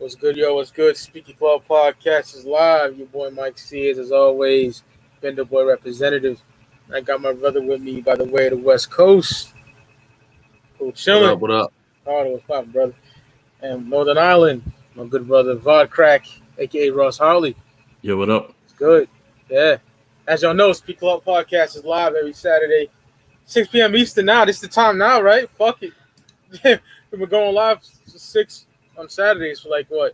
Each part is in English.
What's good, yo? What's good? Speaking Clout Podcast is live. Your boy Mike Sears, as always, Bender Boy representative. I got my brother with me by the way of the West Coast. Cool chilling. What up? Oh, what's poppin', brother? And Northern Ireland, my good brother Vod Crack, aka Ross Harley. Yo, what up? It's good. Yeah. As y'all know, Speak Clout Podcast is live every Saturday, 6 p.m. Eastern now. This is the time now, right? Fuck it. We've been going live 6 on Saturdays for like what?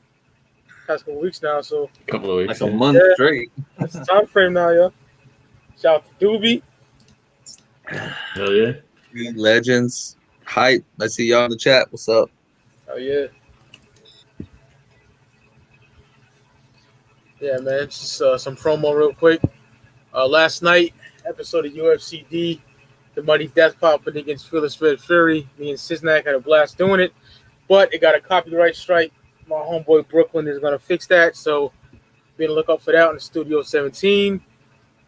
Past couple weeks now, so A couple of weeks. Like a month straight. that's the time frame now, yo. Shout out to Doobie. Hell yeah. Legends. Hype. I see y'all in the chat. What's up? Oh yeah. Yeah, man. Just some promo real quick. Last night, episode of UFCD, the Mighty Death Pop put against Fearless Red Fury. Me and Cisnac had a blast doing it, but it got a copyright strike. My homeboy Brooklyn is gonna fix that, so be on the lookout for that on the Studio 17.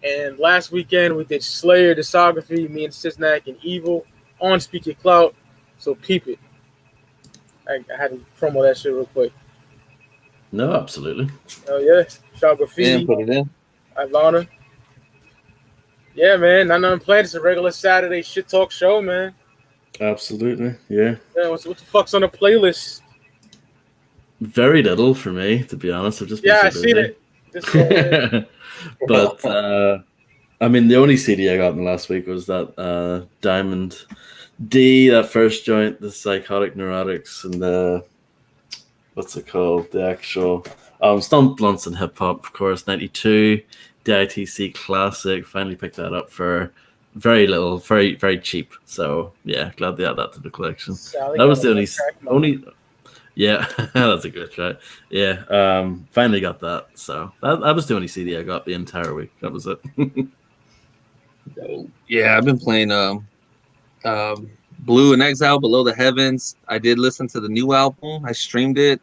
And last weekend we did Slayer discography, me and Cisnac and Evil on Speaking Clout. So peep it. I had to promo that shit real quick. No, absolutely. Oh yeah, Shout Graffiti, Put it in. Ivana. Yeah, man. Nothing planned. It's a regular Saturday shit talk show, man. Absolutely, yeah. Yeah, what the fuck's on the playlist? Very little for me, to be honest. I've just been Yeah, so I seen busy. it. But I mean, the only CD I got in the last week was that Diamond D, that first joint, the Psychotic Neurotics, and the what's it called? The actual Stomp Blunts and Hip Hop, of course, 92, the ITC Classic. Finally picked that up for very little, very, very cheap. So yeah, glad they add that to the collection. Sally That was got the a track, man. yeah, that's a good try. Yeah, finally got that. So that was the only CD I got the entire week. That was it. Yeah, I've been playing Blue in Exile, Below the Heavens. I did listen to the new album. I streamed it,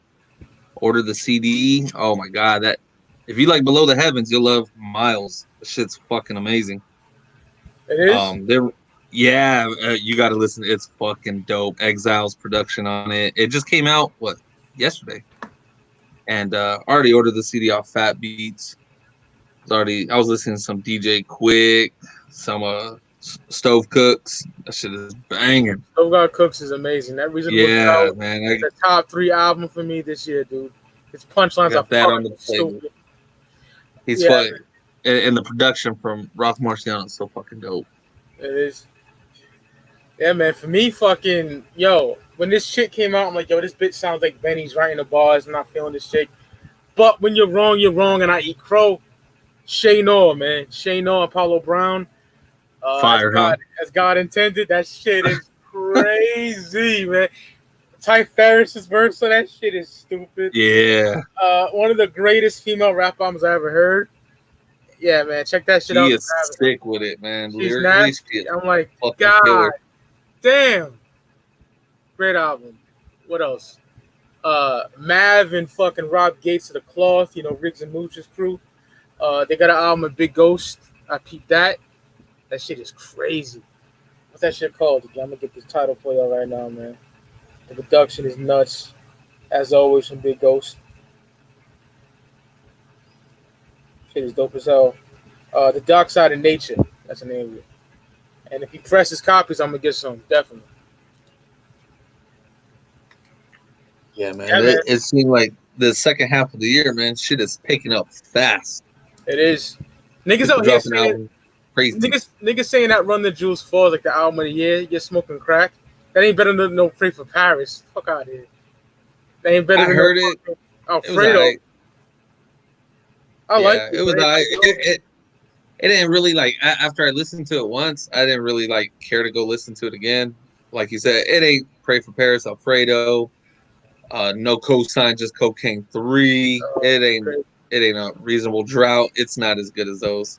ordered the CD. Oh my god, that if you like Below the Heavens, you'll love Miles. The shit's fucking amazing. It is. You got to listen. It's fucking dope. Exile's production on it. It just came out yesterday, and already ordered the CD off Fat Beats. I was listening to some DJ Quick, some Stove Cooks. That shit is banging. Stove God Cooks is amazing. That reason Man. it's the top 3 album for me this year, dude. His punchlines Got are that on fucking the table. stupid. He's Yeah. fucking, and the production from Rock Marciano is so fucking dope. It is. Yeah, man. For me, fucking when this shit came out, I'm like, this bitch sounds like Benny's writing the bars. I'm not feeling this shit. But when you're wrong, and I eat crow. Shay Noah, man. Shay Noah, Apollo Brown. Fire, as God intended. That shit is crazy, man. Ty Ferris's verse on that shit is stupid. Yeah. One of the greatest female rap albums I ever heard. Yeah, man. Check that shit out. He is sick with it, man. She's Lyrically, nasty. I'm like, fucking God killer. damn. Great album. What else? Mav and fucking Rob Gates of the Cloth, Riggs and Mooch's crew. They got an album of Big Ghost. I peeped that. That shit is crazy. What's that shit called again? I'm gonna get this title for y'all right now, man. The production is nuts. As always from Big Ghost. Shit is dope as hell. The Dark Side of Nature. That's the name of it. And if he presses copies, I'm gonna get some, definitely. Yeah, man. Yeah, man. It seemed like the second half of the year, man, shit is picking up fast. It is. Niggas out here Dropping saying album, crazy. niggas saying that Run the Jewels 4 is like the album of the year. You're smoking crack. That ain't better than no Pray for Paris. Fuck out of here. That ain't better I than heard no it. fucking It was Alfredo. alright. I like It was alright. It didn't really after I listened to it once, I didn't really care to go listen to it again. Like you said, it ain't Pray for Paris, Alfredo. No Cosign, just Cocaine 3. It ain't a Reasonable Drought. It's not as good as those.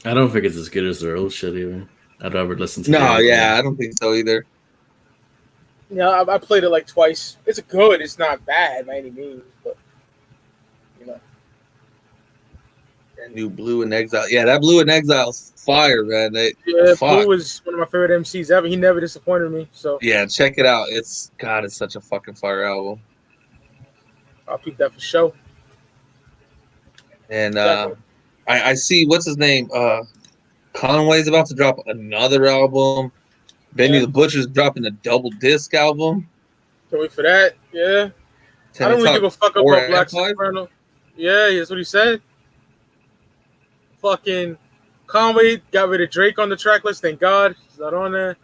I don't think it's as good as their old shit either. I'd rather listen to I don't think so either. Yeah, I played it like twice. It's good. It's not bad by any means, but That new Blue in Exile. Yeah, that Blue in Exile's fire, man. Blue was one of my favorite MCs ever. He never disappointed me. So yeah, check it out. It's such a fucking fire album. I'll keep that for show. And I see what's his name. Conway's about to drop another album. Benny the Butcher's dropping a double disc album. Can wait for that. Yeah. I don't really give a fuck about Black Inferno. Yeah, that's what he said. Fucking Conway got rid of Drake on the track list. Thank God he's not on there.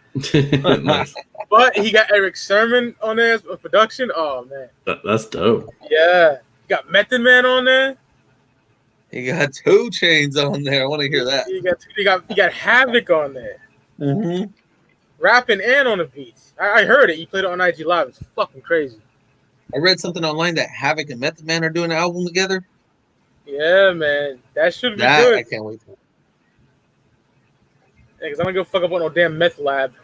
Nice. But he got Eric Sermon on there for production. Oh man, That's dope. yeah. He got Method Man on there. He got 2 Chainz on there. I want to hear that. He got Havoc on there. Mm-hmm. Rapping and on the beats. I heard it. He played it on IG Live. It's fucking crazy. I read something online that Havoc and Method Man are doing an album together. Yeah, man. That should be That good. I can't wait for. Because I don't give a fuck about no damn meth lab.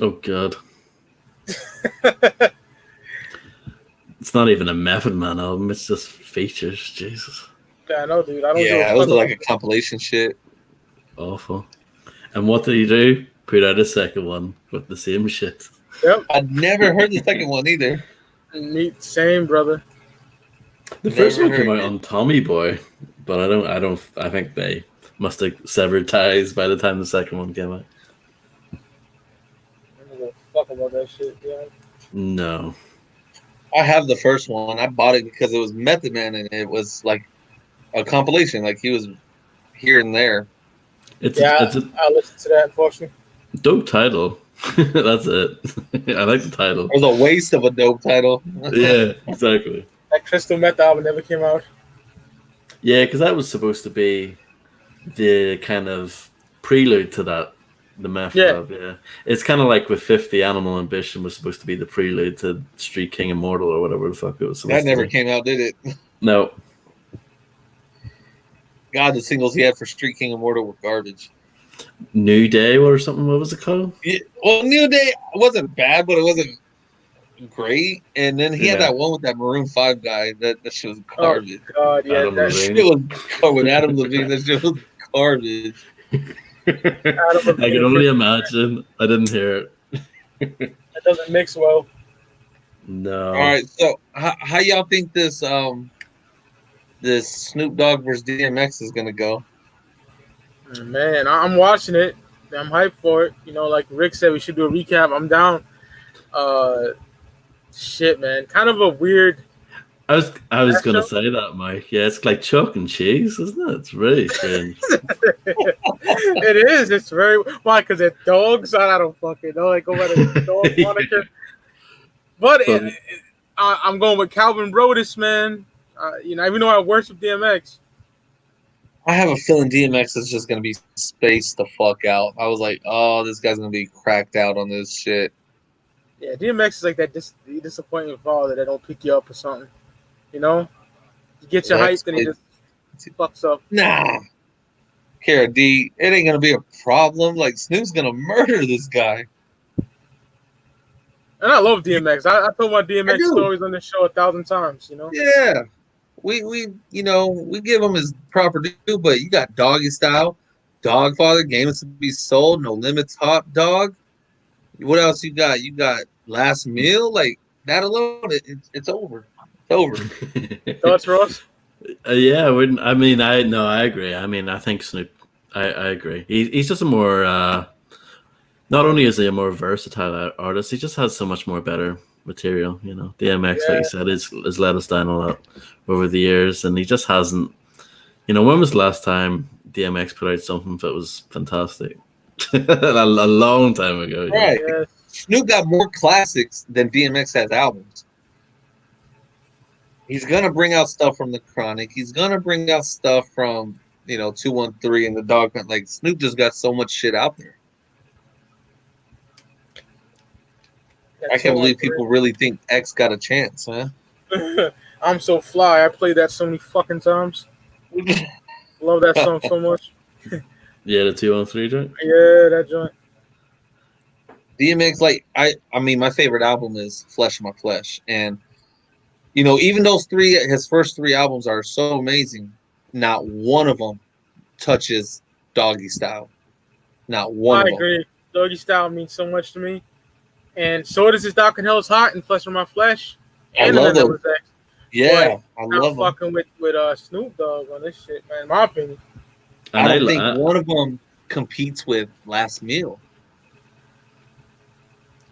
Oh god. It's not even a Method Man album. It's just features. Jesus. Yeah, I know, dude. I don't Yeah, it was like a compilation shit. Awful. And what did he do? Put out a second one with the same shit. Yep. I'd never heard the second one either. Same, brother. The first one came out on Tommy Boy, but I think they must have severed ties by the time the second one came out. I don't give a fuck about that shit, yeah. No. I have the first one. I bought it because it was Method Man and it was like a compilation. Like he was here and there. I listened to that, unfortunately. Dope title. That's it. I like the title. It was a waste of a dope title. Yeah, exactly. That Crystal Meth album never came out. Yeah, because that was supposed to be the kind of prelude to that, the Meth Lab. Yeah, it's kind of like with 50, Animal Ambition was supposed to be the prelude to Street King Immortal or whatever the fuck it was. That never came out, did it? No. God, the singles he had for Street King Immortal were garbage. New Day or something? What was it called? Yeah, well, New Day wasn't bad, but it wasn't great. And then he had that one with that Maroon 5 guy. That shit was garbage. Oh, God, yeah. That shit was with Adam Levine. That shit was garbage. I can only imagine. I didn't hear it. That doesn't mix well. No. All right, so how y'all think this this Snoop Dogg versus DMX is gonna go? Man, I'm watching it. I'm hyped for it. You know, like Rick said, we should do a recap. I'm down. Shit, man. Kind of a weird. I was gonna say that, Mike. Yeah, it's like chalk and cheese, isn't it? It's really strange. It is. It's very why? Because they're dogs. I don't fucking know. Like go by the dog moniker. But I'm going with Calvin Brodus, man. You know, even though I worship DMX. I have a feeling DMX is just gonna be spaced the fuck out. I was like, oh, this guy's gonna be cracked out on this shit. Yeah, DMX is like that disappointing father that don't pick you up or something. You know, you get your hype and he just fucks up. Nah, Kara D, it ain't gonna be a problem. Like Snoop's gonna murder this guy. And I love DMX. I told my DMX stories on this show 1,000 times. You know. Yeah. We you know, we give him his proper due, but you got Doggy Style, Dogfather, Game is to be sold, No Limits, Hot Dog. What else you got? You got Last Meal, like that alone. It's over. It's over. Thoughts, Ross? Yeah, I agree. I mean, I think Snoop. I agree. He's just a more. Not only is he a more versatile artist, he just has so much more better material. You know, DMX, like you said, has let us down a lot over the years, and he just hasn't. You know, when was the last time DMX put out something that was fantastic? a long time ago. Right. Yeah. Snoop got more classics than DMX has albums. He's gonna bring out stuff from the Chronic. He's gonna bring out stuff from 213 and the Dog. Like Snoop just got so much shit out there. I can't believe people really think X got a chance, huh? I'm So Fly. I played that so many fucking times. Love that song so much. Yeah, the 213 joint? Yeah, that joint. DMX, like, I mean, my favorite album is Flesh of My Flesh. And, even those his first 3 albums are so amazing, not one of them touches Doggy Style. Not one of them. I agree. Doggy Style means so much to me. And so does his Doc and Hell's Hot and Flesh of My Flesh. And I love those. Yeah, I Not love them. fucking with Snoop Dogg on this shit, man. In my opinion. I And don't think one of them competes with Last Meal.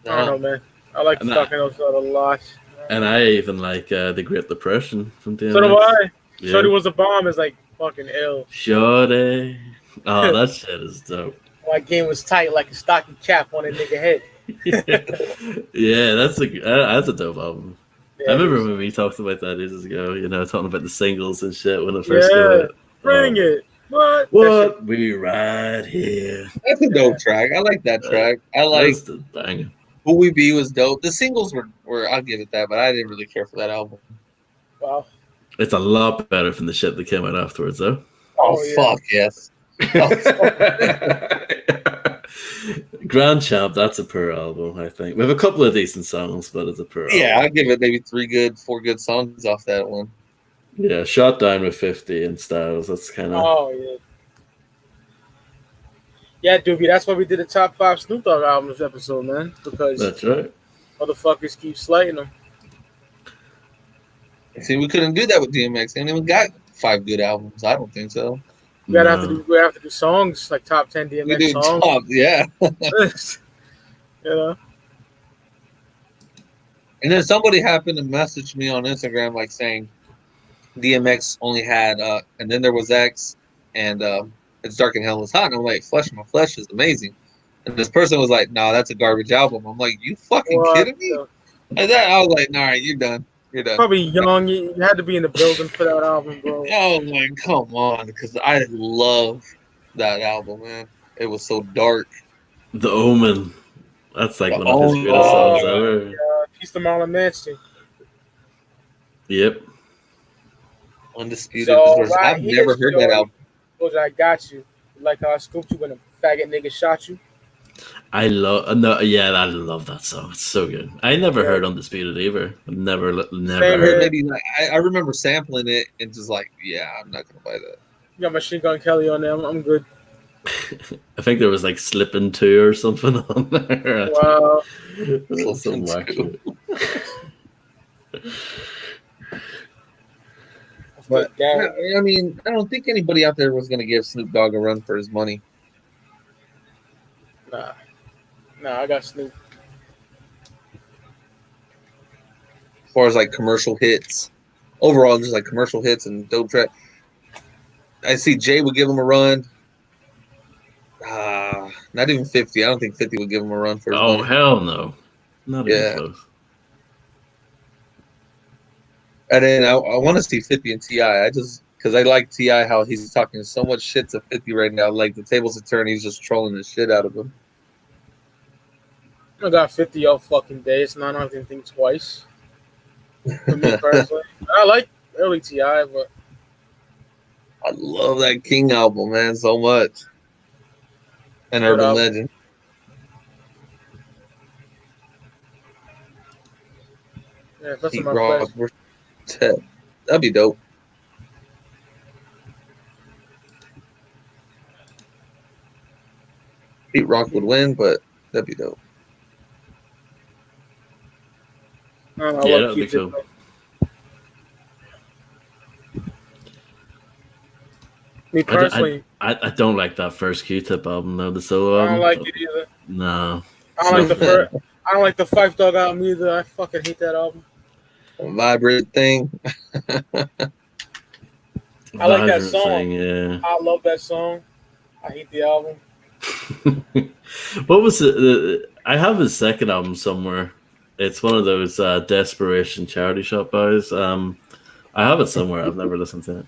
I don't know, No. man. I like And I- fucking those a lot. And I even like the Great Depression from DMX. So do I. Yeah. Shorty Was a Bomb is like fucking ill. Shorty. Oh, that shit is dope. My game was tight like a stocking cap on a nigga head. Yeah, that's a dope album. Yeah, I it remember is. when we talked about that ages ago, talking about the singles and shit when it first came Yeah. out. Bring Oh, it. What? what? We right here. That's a Yeah. dope track. I like that track. I like That's the banger. Who We Be was dope. The singles were I'll give it that, but I didn't really care for that album. Wow. It's a lot better from the shit that came out afterwards, though. Oh, yeah. Fuck yes. Grand Champ, that's a poor album, I think. We have a couple of decent songs, but it's a poor Yeah, album. I'll give it maybe 4 good songs off that one. Yeah, Shot Down with 50 and Styles. That's kind of. Oh, yeah. Yeah, Doobie, that's why we did a top 5 Snoop Dogg albums episode, man. Because That's right. motherfuckers keep slighting them. See, we couldn't do that with DMX. They ain't even got 5 good albums. I don't think so. We have to do songs like top 10 We DMX do songs. top, yeah. You know. And then somebody happened to message me on Instagram like saying DMX only had and then there was X and It's Dark and Hell is Hot. And I'm like, Flesh of My Flesh is amazing. And this person was like, no, that's a garbage album. I'm like, you fucking kidding me? And then I was like, all right, you're done. You're done. Probably young. You had to be in the building for that album, bro. I was like, come on, because I love that album, man. It was so dark. The Omen. That's like The one of his Omen. greatest songs Oh, ever. Peace to Marlon Manson. Yep. Undisputed. So, I've never heard that album. I got you. Like how I scooped you when a faggot nigga shot you. I love that song. It's so good. I never heard Undisputed either. I've never Same heard here. Maybe I remember sampling it and just like, yeah, I'm not gonna buy that. You got Machine Gun Kelly on there. I'm good. I think there was like Slippin' 2 or something on there. Wow. Some whack shit. But I mean, I don't think anybody out there was gonna give Snoop Dogg a run for his money. Nah, I got Snoop. As far as like commercial hits, overall, just like commercial hits and dope track. I see Jay would give him a run. Not even 50. I don't think 50 would give him a run for his money. Hell no. Not even close. And then I want to see 50 and T.I. Because I like T.I. how he's talking so much shit to 50 right now. Like the tables are turning, he's just trolling the shit out of him. I got 50 all fucking day. It's not I didn't think twice. For me personally, I like early T.I., but I love that King album, man, so much. And Good Urban album. Legend. yeah, that's Pete my Rock place. versus Ted. That'd be dope. Pete Rock would win, but that'd be dope. I don't know, I Yeah, love that'd be Q-Tip, cool. Me personally, I don't like that first Q-Tip album though, the solo I album. don't like it either. No. I don't like the first. I don't like the Five Dog album either. I fucking hate that album. Vibrant thing. I like that Vibrant song. Thing, yeah. I love that song. I hate the album. What was it? I have his second album somewhere. It's one of those Desperation charity shop boys. I have it somewhere. I've never listened to it.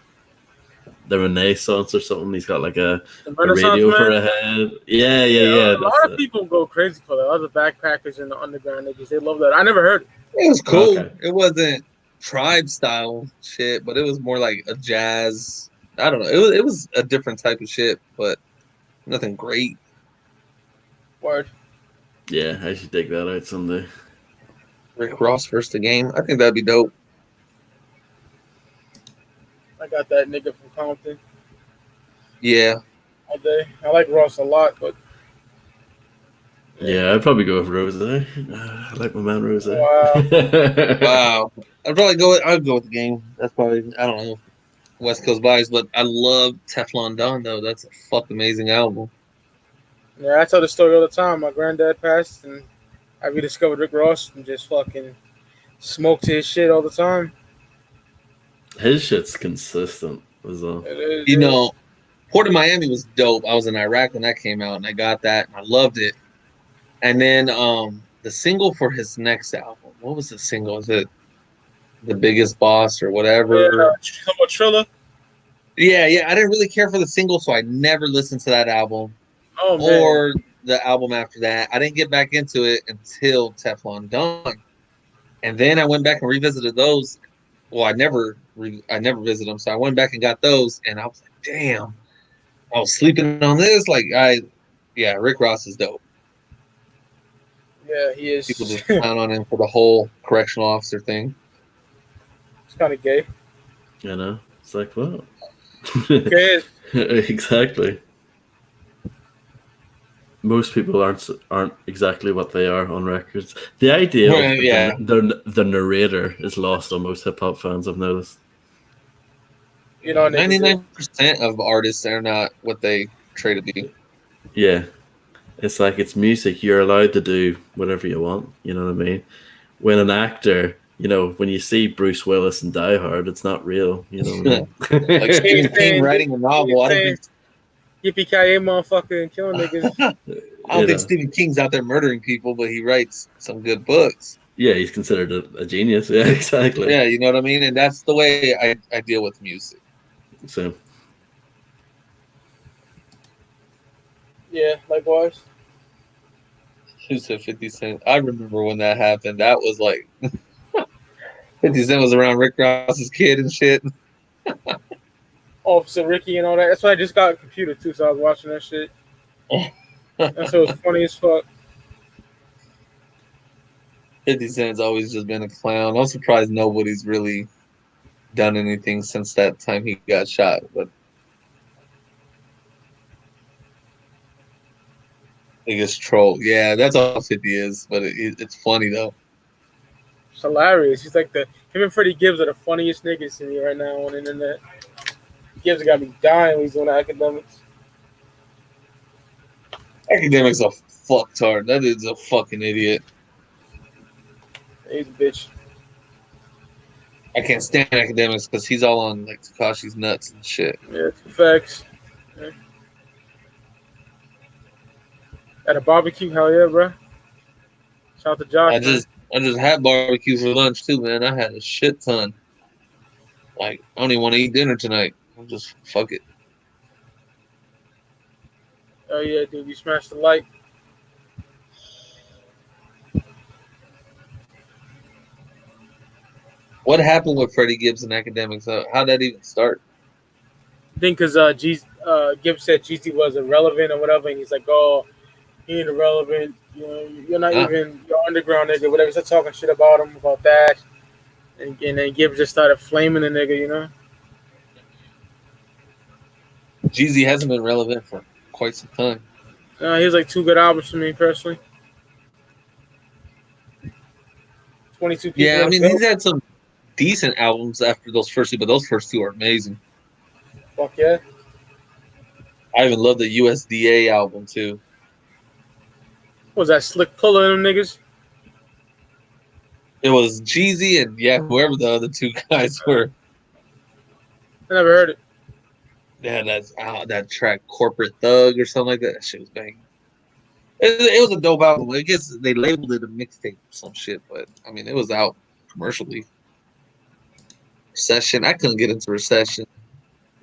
The Renaissance or something. He's got like a radio Man. for a head. Yeah. A lot of people go crazy for that. Other backpackers and the underground niggas, they love that. I never heard it. It was cool. Okay. It wasn't tribe style shit, but it was more like a jazz. I don't know. It was a different type of shit, but nothing great. Word. Yeah, I should dig that out someday. Rick Ross versus the Game. I think that'd be dope. I got that nigga from Compton Yeah. all day. I like Ross a lot, but Yeah, I'd probably go with Rose. I like my man Rose. Wow. Wow. I'd go with the Game. That's probably, I don't know, West Coast bias, but I love Teflon Don though. That's a fuck amazing album. Yeah, I tell the story all the time. My granddad passed, and I rediscovered Rick Ross and just fucking smoked his shit all the time. His shit's consistent as well. It is, You yeah. know, Port of Miami was dope. I was in Iraq when that came out, and I got that, and I loved it. And then the single for his next album, what was the single? Is it The Biggest Boss or Yeah, whatever? Trilla. Yeah, yeah. I didn't really care for the single, so I never listened to that album Oh man, or the album after that. I didn't get back into it until Teflon Don, and then I went back and revisited those. Well, I never visited them, so I went back and got those, and I was like, damn, I was sleeping on this. Yeah, Rick Ross is dope. yeah, he is. People just clown on him for the whole correctional officer thing. It's kind of gay. You know, it's like what? Okay, Exactly. Most people aren't exactly what they are on records. The idea of Yeah. the narrator is lost on most hip hop fans. I've noticed. you know, niggas. 99% of artists are not what they try to be. Yeah, it's like it's music. You're allowed to do whatever you want. You know what I mean? When an actor, when you see Bruce Willis in Die Hard, it's not real. You know what I mean? Like Stephen King writing a novel. I don't think Yippee-ki-yay, motherfucker, and killing niggas. I don't think Stephen King's out there murdering people, but he writes some good books. Yeah, he's considered a genius. Yeah, exactly. Yeah, you know what I mean? And that's the way I deal with music. So, Yeah, likewise. Who said 50 Cent? I remember when that happened. That was like 50 Cent was around Rick Ross's kid and shit. Officer Ricky and all that. That's why I just got a computer too, so I was watching that shit. That's what was funny as fuck. 50 Cent's always just been a clown. I'm surprised nobody's really done anything since that time he got shot. But biggest troll. Yeah, that's all 50 is. But it's funny though. It's hilarious. He's like him and Freddie Gibbs are the funniest niggas to me right now on the internet. Gibbs got me dying when he's doing academics. Academics a fucktard. That is a fucking idiot. He's a bitch. I can't stand academics because he's all on like Takashi's nuts and shit. Yeah, two facts. Yeah. At a barbecue, hell yeah, bro. Shout out to Josh. I just had barbecue for lunch too, man. I had a shit ton. Like I don't even want to eat dinner tonight. I'm just fuck it. Oh yeah, dude, you smashed the light. What happened with Freddie Gibbs and academics? How'd that even start? I think because Gibbs said Jeezy was irrelevant or whatever, and he's like, "Oh, he ain't irrelevant. You know, you're not even your underground nigga, whatever." He's talking shit about him about that, and then Gibbs just started flaming the nigga, you know. Jeezy hasn't been relevant for quite some time. He has like 2 good albums for me personally. 22 people. Yeah, I mean he's had some decent albums after those first two, but those first 2 are amazing. Fuck yeah. I even love the USDA album too. What was that Slick Puller in them niggas? It was Jeezy and whoever the other 2 guys were. I never heard it. Yeah, that's that track Corporate Thug or something like that. That shit was banging. It was a dope album. I guess they labeled it a mixtape or some shit, but I mean it was out commercially. Recession. I couldn't get into Recession.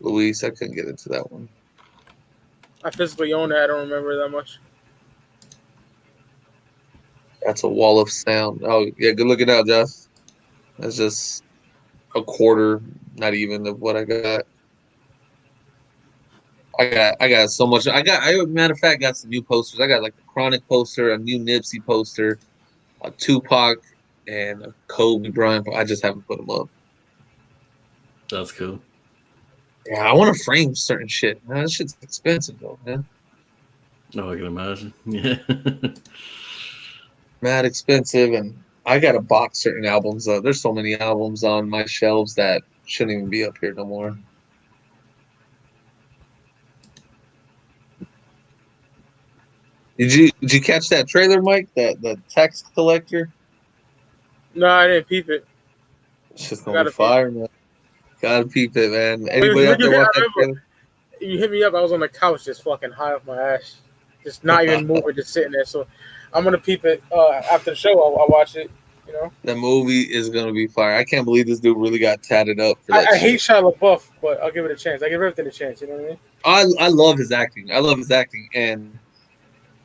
Luis, I couldn't get into that one. I physically own that. I don't remember that much. That's a wall of sound. Oh yeah, good looking out, Josh. That's just a quarter, not even of what I got. I got so much. Matter of fact, got some new posters. I got like the Chronic poster, a new Nipsey poster, a Tupac, and a Kobe Bryant. I just haven't put them up. That's cool. Yeah, I want to frame certain shit. Man, that shit's expensive though, man. Oh, I can imagine. Yeah. Mad expensive, and I gotta box certain albums up. There's so many albums on my shelves that shouldn't even be up here no more. Did you catch that trailer, Mike? That the tax collector? No, I didn't peep it. It's just I gonna be gotta peep. fire, man. Gotta peep it, man. When Anybody out there watch I that remember trailer? you hit me up. I was on the couch, just fucking high off my ass, just not even moving, just sitting there. So I'm gonna peep it after the show. I'll watch it. You know, That movie is gonna be fire. I can't believe this dude really got tatted up for that I hate shit. Shia LaBeouf, but I'll give it a chance. I give everything a chance. You know what I mean? I love his acting. I love his acting, and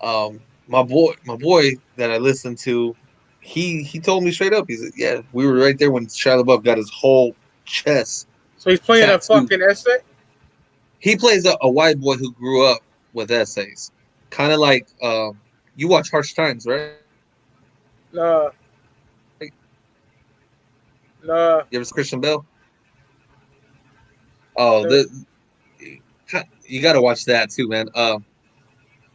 my boy that I listened to, he told me straight up. He said, "Yeah, we were right there when Shia LaBeouf got his whole chest So he's playing a tattooed." fucking essay. He plays a white boy who grew up with essays, kind of like you watch Harsh Times, right? Nah, nah. You ever see Christian Bale? Oh, No. you got to watch that too, man.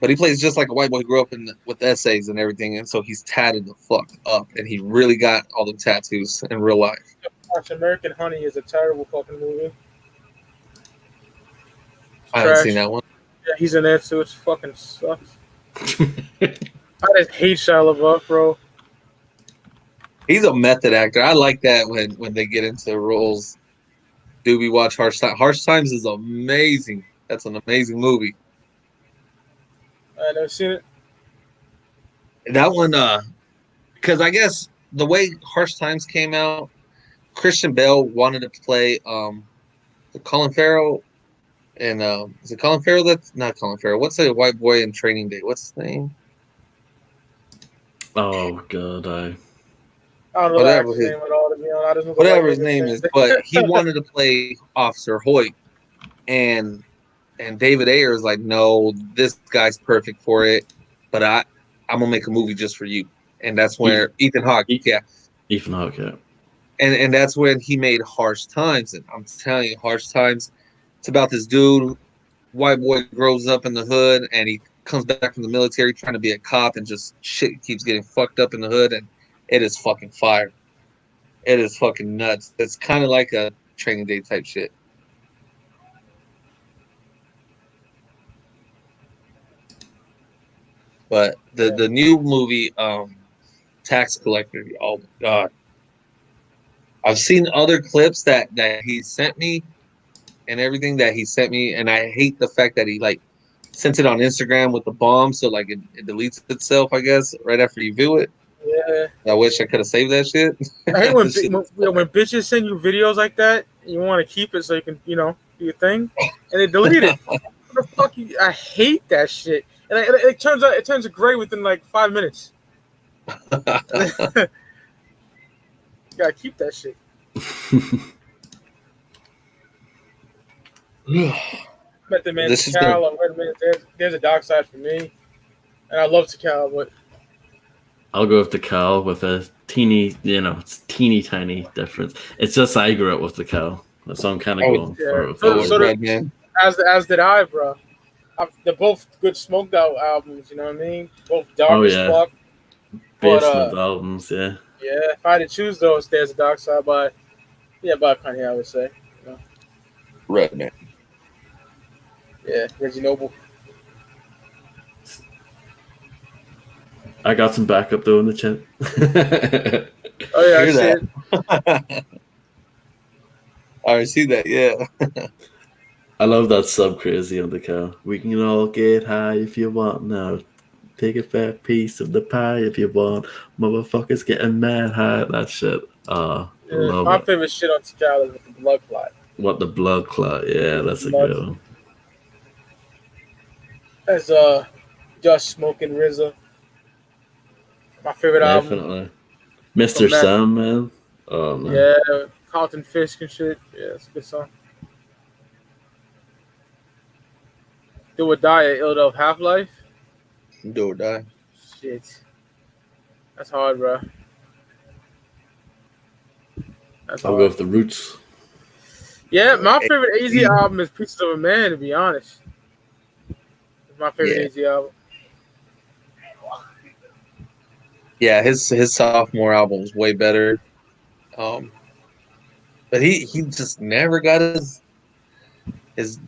But he plays just like a white boy who grew up with essays and everything, and so he's tatted the fuck up, and he really got all the tattoos in real life. Watch American Honey is a terrible fucking movie. It's I haven't seen trash. that one. Yeah, he's in there too. It fucking sucks. I just hate Shia LaBeouf, bro. He's a method actor. I like that when they get into roles. Do we watch Harsh Times? Harsh Times is amazing. That's an amazing movie. I never seen it. That one, because I guess the way Harsh Times came out, Christian Bale wanted to play Colin Farrell, and is it Colin Farrell? That's not Colin Farrell. What's the white boy in Training Day? What's his name? Oh god, I don't know the Whatever actor's his name at all, to be honest. I just know the whatever white his nigga's name is, but he wanted to play Officer Hoyt, and David Ayer is like, no, this guy's perfect for it, but I'm gonna make a movie just for you, and that's where Ethan Hawke, yeah, Ethan Hawke, yeah. and that's when he made Harsh Times, and I'm telling you, Harsh Times, it's about this dude, white boy grows up in the hood, and he comes back from the military trying to be a cop, and just shit keeps getting fucked up in the hood, and it is fucking fire. It is fucking nuts. It's kind of like a Training Day type shit. But Yeah. the new movie, Tax Collector, oh my god. I've seen other clips that he sent me and everything that he sent me, and I hate the fact that he like sent it on Instagram with the bomb, so like it deletes itself, I guess, right after you view it. Yeah. I wish I could have saved that shit. I hate when, That shit when bitches send you videos like that. You want to keep it so you can, do your thing, and they delete it. What the fuck? I hate that shit. And it turns gray within like 5 minutes. You gotta keep that shit. Met the man This is Takal. There's a dark side for me, and I love Takal, but I'll go with the cow with a teeny, it's teeny tiny difference. It's just I grew up with the cow. So I'm kind of going yeah. for So Red Man. as did I, bro. They're both good smoked out albums. You know what I mean? Both dark as fuck. basement albums, yeah. Yeah, if I had to choose those, there's a dark side, but Bob Kanye, I would say. Red Man. Yeah, Reggie Noble. I got some backup though in the chat. Oh yeah, I Hear see that. it. I see that, yeah. I love that sub crazy on the cow. We can all get high if you want now. Take a fat piece of the pie if you want. Motherfuckers getting mad high at that shit. I love My it. favorite shit on Takal is with the blood clot. What the blood clot? Yeah, that's a Nuts. good one. That's Just Smoking RZA. My favorite album. Definitely. Mr. Sam, man. Oh man. Yeah, Carlton Fisk and shit. Yeah, it's a good song. Do or Die at Ill Half-Life. Do or Die. Shit. That's hard, bro. That's I'll hard. go with the Roots. Yeah, my favorite AZ album is Pieces of a Man, to be honest. It's my favorite AZ album. Yeah, his sophomore album was way better. But he just never got his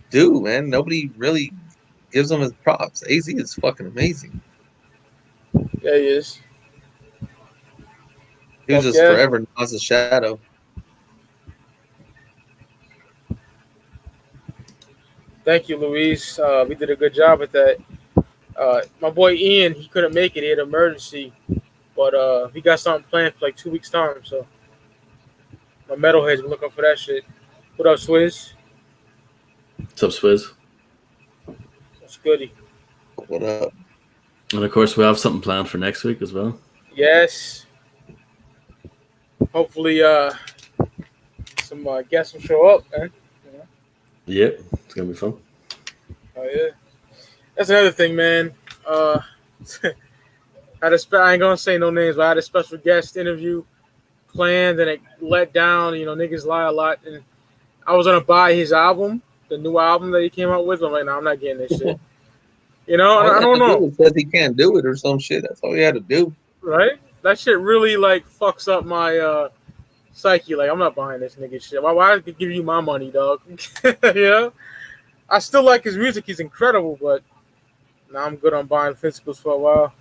due, man. Nobody really gives him his props. AZ is fucking amazing. Yeah, he is. He was Fuck just yeah. forever Nas's shadow. Thank you, Louise. We did a good job at that. My boy Ian, he couldn't make it. He had an emergency, but he got something planned for like 2 weeks time. So my metalheads been looking for that shit. What up, Swizz? What's up, Swizz? What's goody? What up? And of course, we have something planned for next week as well. Yes. Hopefully, some guests will show up, man. You know? Yep, it's gonna be fun. Oh yeah. That's another thing, man. I ain't gonna say no names, but I had a special guest interview planned and it let down. You know, niggas lie a lot, and I was gonna buy his album, the new album that he came out with. I'm like, no, I'm not getting this shit. You know, I don't know. He says he can't do it or some shit. That's all he had to do. Right? That shit really like fucks up my psyche. Like, I'm not buying this nigga shit. Why I give you my money, dog? You know? I still like his music. He's incredible, but now I'm good on buying physicals for a while.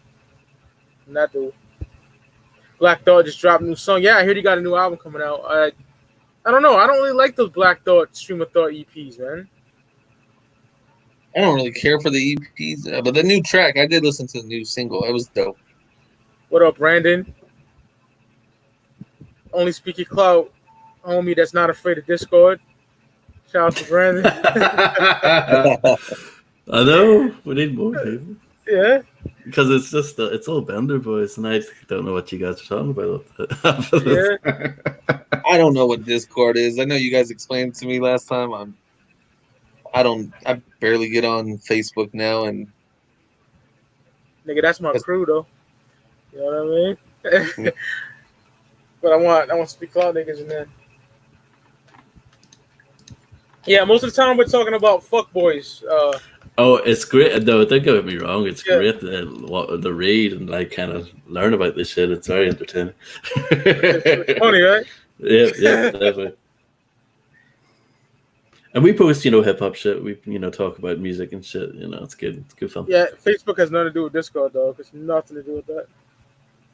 And that dude. Black Thought just dropped a new song. Yeah, I heard he got a new album coming out. I don't know. I don't really like those Black Thought, Stream of Thought EPs, man. I don't really care for the EPs, but the new track, I did listen to the new single. It was dope. What up, Brandon? Only speaking Clout, homie that's not afraid of Discord. Shout out to Brandon. I know we need more people. Yeah, because it's just it's all Bender boys, and I don't know what you guys are talking about. Yeah. I don't know what Discord is. I know you guys explained it to me last time. I barely get on Facebook now, and nigga, that's my crew though. You know what I mean? But I want to speak Clout niggas in there. Yeah, most of the time we're talking about fuckboys. Oh, it's great though. Don't get me wrong. It's great to read and like kind of learn about this shit. It's very entertaining. It's funny, right? Yeah, definitely. And we post, hip hop shit. We, talk about music and shit. It's good. It's good fun. Yeah, Facebook has nothing to do with Discord, though. It's nothing to do with that.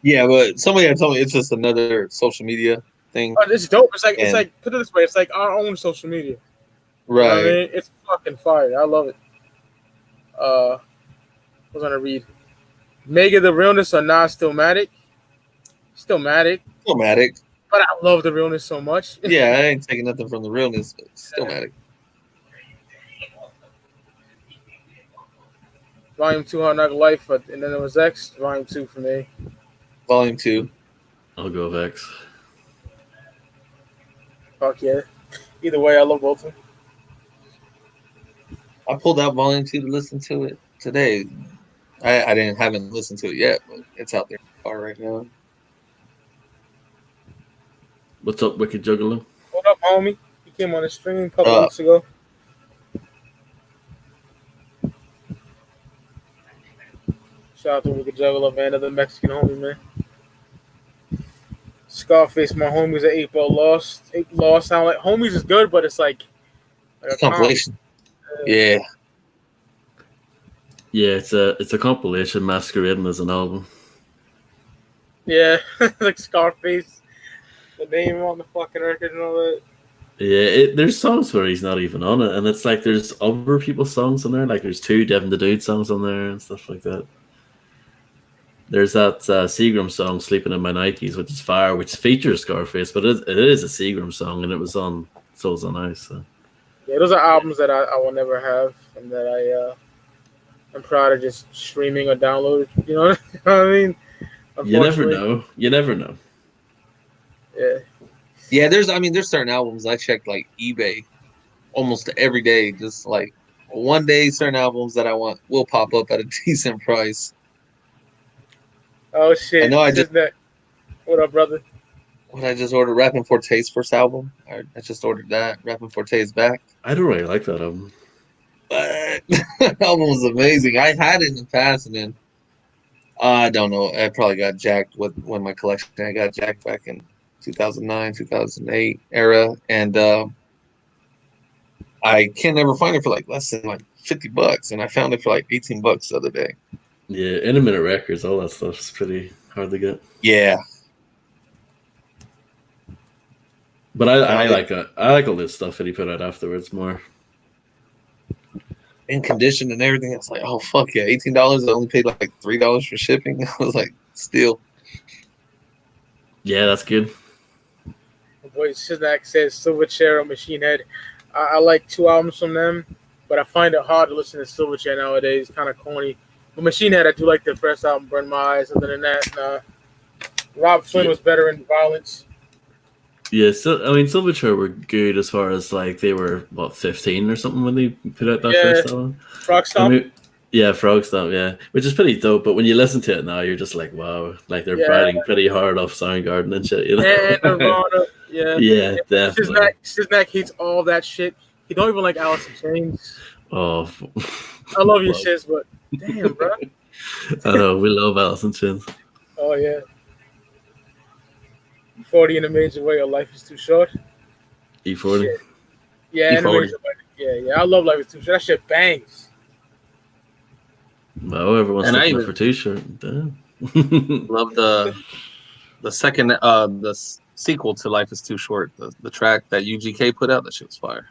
Yeah, but somebody had told me it's just another social media thing. Oh, it's dope. It's like put it this way. It's like our own social media. Right. You know what I mean? It's fucking fire. I love it. What was I gonna read? Mega the realness or Nas Stillmatic? Stillmatic. But I love the realness so much. Yeah, I ain't taking nothing from the realness, but Stillmatic. Volume 2, Hard Knock Life, and then it was X. Volume 2 for me. Volume 2. I'll go with X. Fuck yeah. Either way, I love both of them. I pulled out Volume 2 to listen to it today. I haven't listened to it yet, but it's out there in the car right now. What's up, Wicked Juggalo? What up, homie? He came on the stream a couple weeks ago. Shout out to Wicked Juggalo, man. Another Mexican homie, man. Scarface, my homies at 8 Ball Lost. 8 Lost sound like homies is good, but it's like a compilation. Yeah. Yeah, it's a compilation masquerading as an album. Yeah, like Scarface, the name on the fucking record and all that. Yeah, there's songs where he's not even on it, and it's like there's other people's songs on there. Like there's 2 Devin the Dude songs on there and stuff like that. There's that Seagram song, "Sleeping in My Nikes," which is fire, which features Scarface, but it is a Seagram song, and it was on Souls on Ice. So. Yeah, those are albums that I will never have, and that I'm proud of just streaming or downloading. You know what I mean? You never know. You never know. Yeah. Yeah, there's certain albums I check like eBay almost every day. Just like one day, certain albums that I want will pop up at a decent price. Oh shit! I know. What up, brother? What I just ordered, Rapping Forte's first album. I just ordered that. Rapping Forte's back. I don't really like that album. But that album was amazing. I had it in the past, and then I don't know. I probably got jacked when my collection. I got jacked back in 2009, 2008 era, and I can never find it for like less than like $50, and I found it for like $18 the other day. Yeah, Minute Records, all that stuff's pretty hard to get. Yeah, But I like all this stuff that he put out afterwards more. in condition and everything. I was like, oh fuck yeah, $18. I only paid like $3 for shipping. I was like, still. Yeah, that's good. My boy Siznak says Silverchair or Machine Head. I like 2 albums from them, but I find it hard to listen to Silverchair nowadays. Kind of corny. But Machine Head, I do like their first album, Burn My Eyes. Other than that, Rob Flynn was better in Violence. Yeah, so I mean, Silverchair were good as far as like they were 15 or something when they put out that first album. Frog Stomp. I mean, yeah, Frog Stomp, yeah, which is pretty dope. But when you listen to it now, you're just like, wow, like they're biting pretty hard off Soundgarden and shit, you know? And Nirvana, yeah, definitely. Siznak hates all that shit. He don't even like Alice in Chains. Oh, I love you, Shiz, but damn, bro. I know we love Alice in Chains. Oh yeah. 40 in a major way, or Life is Too Short. E40. Shit. Yeah, in a major way. Yeah. I love Life is Too Short. That shit bangs. Well, everyone's looking for Too Short. Damn. Love the second the sequel to Life is Too Short. The track that UGK put out, that shit was fire.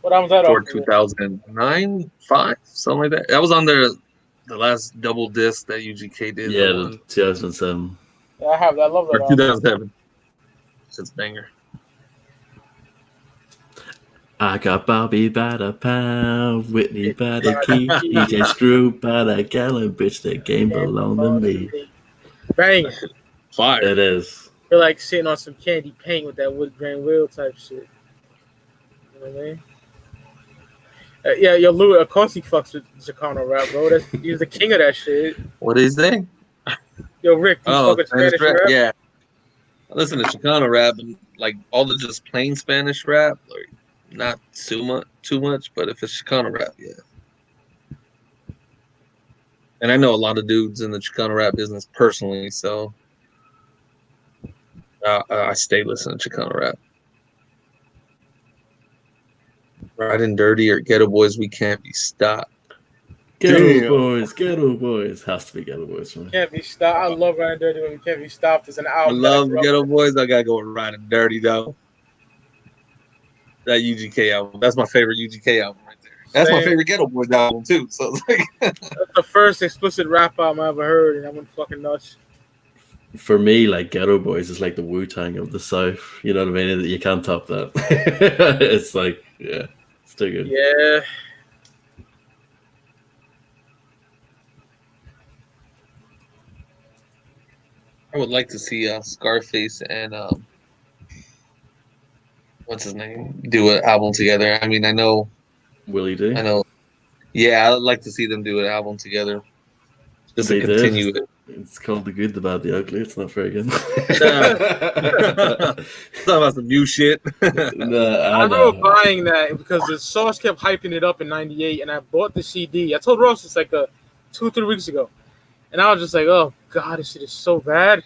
What album was that? For 2009, 5, something like that. That was on the last double disc that UGK did. Yeah, the 2007. Yeah, I have that. I love that. Or 2007. It's banger. I got Bobby by the pound, Whitney by the key, DJ Screw by the gallon, bitch, that game belong to me. Bang. Fire. It is. You're like sitting on some candy paint with that wood grain wheel type shit. You know what I mean? Yeah, yo, Lou, of course he fucks with Chicano rap, bro. He's the king of that shit. What is that? Yo, Rick, do you fuck with Spanish rap? Yeah. I listen to Chicano rap and like all the just plain Spanish rap, like not too much, but if it's Chicano rap, yeah. And I know a lot of dudes in the Chicano rap business personally, so I stay listening to Chicano rap. Riding Dirty or Ghetto Boys, We Can't Be Stopped. Ghetto Boys. Has to be Ghetto Boys for me. Can't Be Stopped. I love Riding Dirty when We Can't Be Stopped. It's an album. I love Ghetto Boys. I gotta go with Riding Dirty though. That UGK album. That's my favorite UGK album right there. That's my favorite Ghetto Boys album too. So it's like that's the first explicit rap album I ever heard, and I went fucking nuts. For me, like Ghetto Boys is like the Wu-Tang of the South. You know what I mean? You can't top that. It's like, yeah, it's too good. Yeah. I would like to see Scarface and what's his name do an album together. I mean, I know Willie D. I know. Yeah, I'd like to see them do an album together. Just to continue it. It's called The Good, the Bad, the Ugly. It's not very good. It's not about some new shit. I remember buying that because the Sauce kept hyping it up in '98, and I bought the CD. I told Ross it's like 2-3 weeks ago. And I was just like, oh, God, this shit is so bad.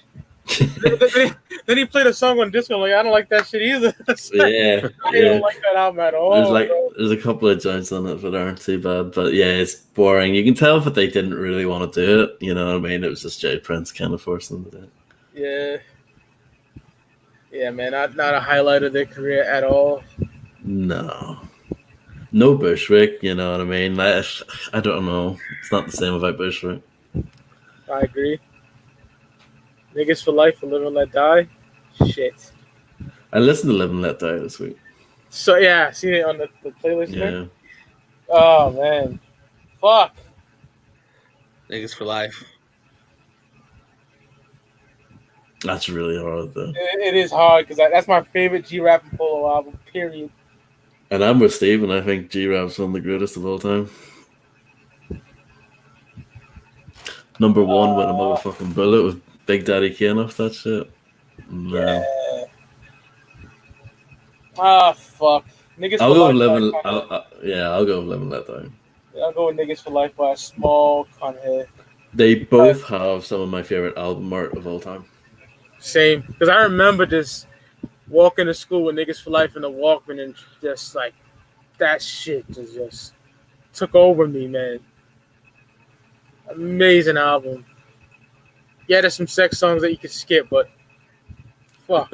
then he played a song on disco. I'm like, I don't like that shit either. Yeah. I don't like that album at all. There's a couple of joints on it that aren't too bad. But yeah, it's boring. You can tell that they didn't really want to do it. You know what I mean? It was just Jay Prince kind of forcing them to do it. Yeah. Yeah, man. Not a highlight of their career at all. No Bushwick, you know what I mean? I don't know. It's not the same about Bushwick. I agree. Niggas for Life for Live and Let Die. Shit. I listened to Live and Let Die this week. So, yeah, see it on the playlist? Yeah. Man? Oh, man. Fuck. Niggas for Life. That's really hard, though. It is hard because that's my favorite G-Rap and Polo album, period. And I'm with Steven. I think G-Rap's one of the greatest of all time. Number one with a motherfucking bullet with Big Daddy Kane off that shit. Man. Yeah. Fuck. Niggas I'll go with Live and Let Die. I'll go with Live and Let Die. I'll go with Niggas for Life by a small Conhead. They both have some of my favorite album art of all time. Same, because I remember just walking to school with Niggas for Life in the Walkman and just like that shit just took over me, man. Amazing album. Yeah, there's some sex songs that you could skip, but fuck.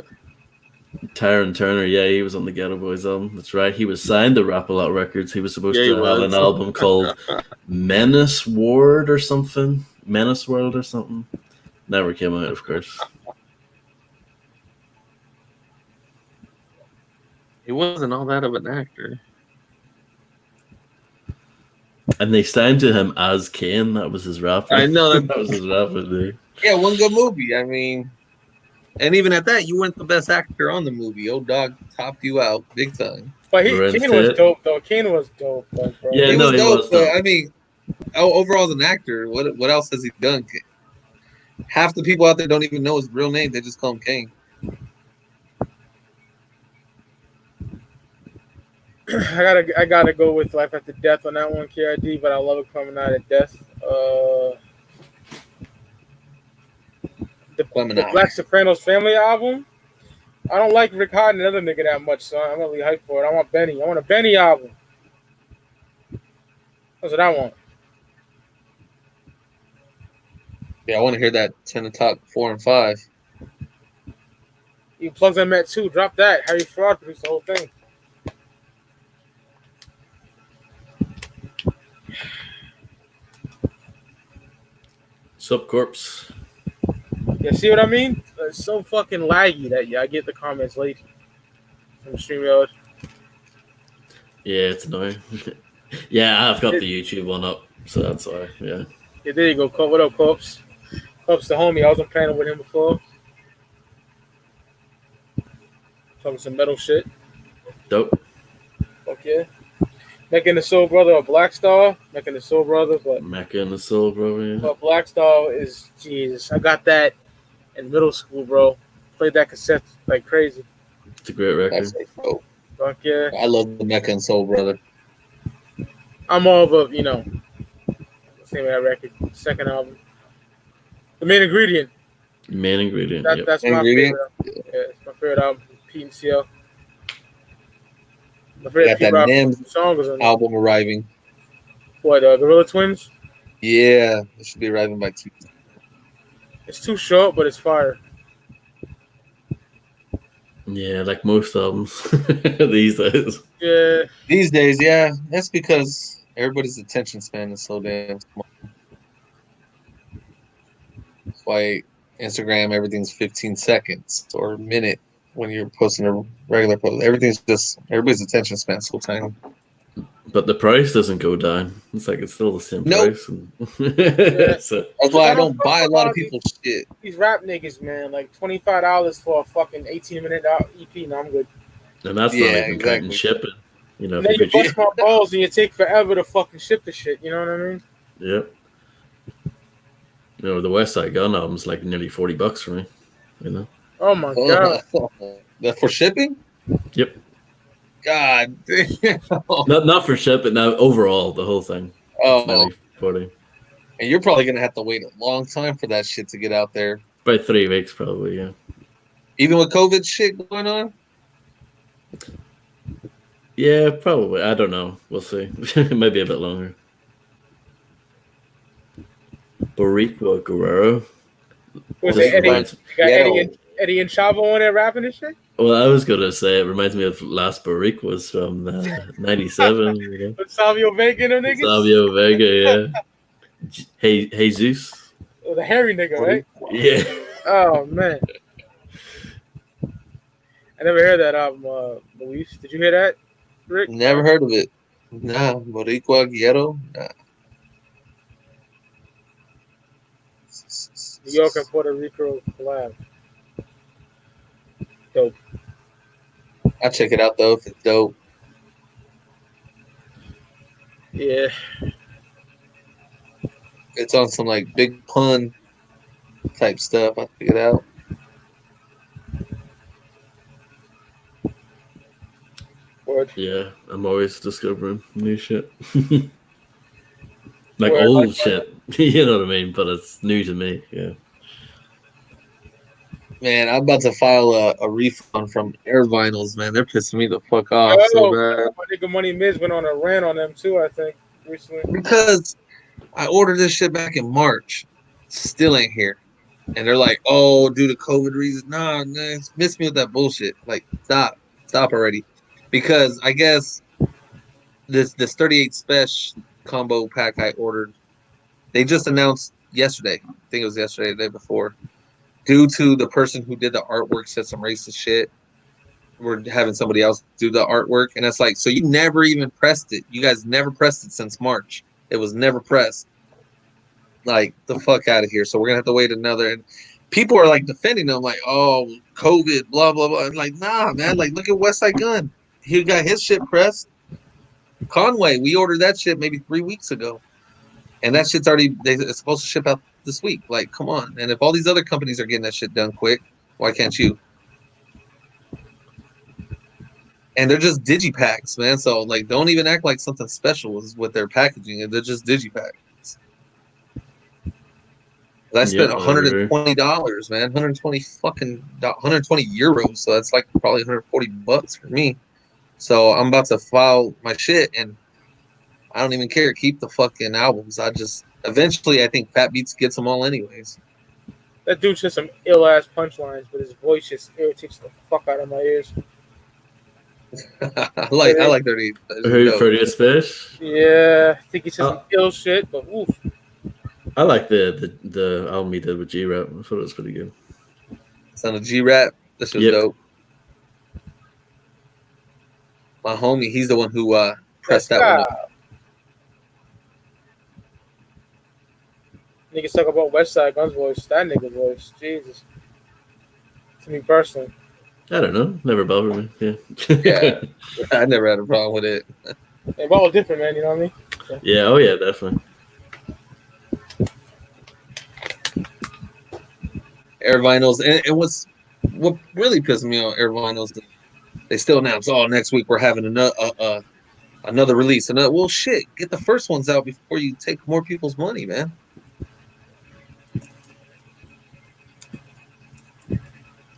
Tyron Turner, yeah, he was on the Ghetto Boys album. That's right. He was signed to Rap A Lot Records. He was supposed Yeah, he to have was. an album called Menace Ward or something. Menace World or something. Never came out, of course. He wasn't all that of an actor. And they signed to him as Kane. That was his rapper. I know that was his rapper there. Yeah, one good movie. I mean, and even at that, you weren't the best actor on the movie. Old dog topped you out big time. But Lorenz Kane was Tate. dope, though. Kane was dope, though, bro. Yeah, He no, was he dope, was but dope. I mean, overall as an actor, what else has he done? Half the people out there don't even know his real name; they just call him Kane. I gotta go with Life After Death on that one, KID, but I love it coming out of death. The Black Sopranos Family album. I don't like Rick Hott and another nigga that much, so I'm really hyped for it. I want Benny. I want a Benny album. That's what I want. Yeah, I want to hear that 10 o'clock 4 and 5. You plugs I met too. Drop that. Harry Fraud produced the whole thing. Subcorpse. Yeah, see what I mean? It's so fucking laggy that I get the comments late from StreamYard. Yeah, it's annoying. Yeah, I've got the YouTube one up, so that's why. Yeah. Yeah, there you go. What up, Corpse? Corpse the homie. I was on panel with him before. Talking some metal shit. Dope. Fuck yeah. Mecca and the Soul Brother or Black Star. Mecca and the Soul Brother, but Mecca and the Soul, bro. Yeah. but Black Star is Jesus. I got that in middle school, bro. Played that cassette like crazy. It's a great record. That's dope. Fuck yeah. I love the Mecca and Soul Brother. I'm all of a, what's the name of that record? Second album. The Main Ingredient. Main ingredient. That, Yep. That's my Ingredient? favorite. Yeah, it's my favorite album. Pete and CL. My Got favorite that Pete Nims song was on album arriving. what, Gorilla Twins? Yeah, it should be arriving by Tuesday. It's too short, but it's fire. Yeah, like most albums these days. Yeah. These days, yeah, that's because everybody's attention span is so damn small. That's why Instagram, everything's 15 seconds or a minute when you're posting a regular post. Everybody's attention span so tiny. But the price doesn't go down. It's like it's still the same Nope. price. So, That's why I don't fuck buy a lot of about people's shit. These rap niggas, man, like $25 for a fucking 18-minute EP. No, I'm good. and that's Yeah, not even exactly. counting shipping. And then you bust my balls and you take forever to fucking ship the shit. You know what I mean? Yep. The West Side Gun album's like nearly $40 for me. Oh my god. That for shipping? Yep. God damn. Not for shipping. Now overall, the whole thing. It's Oh, nearly 40. and you're probably gonna have to wait a long time for that shit to get out there. About 3 weeks, probably. Yeah. Even with COVID shit going on? Yeah, probably. I don't know. We'll see. It might be a bit longer. Boricua Guerrero. Was This it Eddie? reminds- You got Ghetto. Eddie and Chavo on there rapping and shit? Well, I was gonna say it reminds me of Last Boricua from '97. With Savio Vega and them niggas? Savio Vega, yeah. Hey, Jesus. Oh, the hairy nigga, right? Yeah. Oh man. I never heard that album, Luis. Did you hear that, Rick? Never heard of it. Nah, Boricua Ghetto? Nah. New York and Puerto Rico collab. Dope. I'll check it out though if it's dope. Yeah. It's on some like big pun type stuff. I'll check it out. Word. Yeah, I'm always discovering new shit. Like Where, old shit. You know what I mean? But it's new to me. Yeah. Man, I'm about to file a refund from Air Vinyls, man. They're pissing me the fuck yo, off so bad. my nigga Money Miz went on a rant on them too, I think, recently. Because I ordered this shit back in March. Still ain't here. And they're like, oh, due to COVID reasons. Nah, miss me with that bullshit. Like, stop. Stop already. Because I guess this 38 special combo pack I ordered, they just announced yesterday. I think it was yesterday, the day before. Due to the person who did the artwork said some racist shit, we're having somebody else do the artwork. And it's like, so you never even pressed it. You guys never pressed it since March. It was never pressed. Like, the fuck out of here. So we're gonna have to wait another. And people are like defending them, like, oh, COVID, blah blah blah. I'm like, nah, man. Like, look at Westside Gun. He got his shit pressed. Conway, we ordered that shit maybe 3 weeks ago, and that shit's already it's supposed to ship out this week. Like, come on. And if all these other companies are getting that shit done quick, why can't you? And they're just digipacks, man. So like, don't even act like something special is with their packaging. They're just digipacks. I spent $120, man. 120 euros. So that's like probably $140 for me. So I'm about to file my shit, and I don't even care. Keep the fucking albums. I just eventually, I think Fat Beats gets them all anyways. That dude said some ill ass punchlines, but his voice just irritates the fuck out of my ears. I like 38. Who, 30th Space? Yeah, I think he said some ill shit, but oof. I like the album he did with G-Rap. I thought it was pretty good. It's on a G-Rap. This was dope. My homie, he's the one who pressed that one up. Niggas talk about Westside Gun's voice. That nigga voice. Jesus. To me personally. I don't know. Never bothered me. Yeah. Yeah. I never had a problem with it. They're all different, man. You know what I mean? So. Yeah. Oh, yeah, definitely. Air Vinyls. And what really pissed me off, Air Vinyls, they still announced, oh, next week we're having another release. Well, shit, get the first ones out before you take more people's money, man.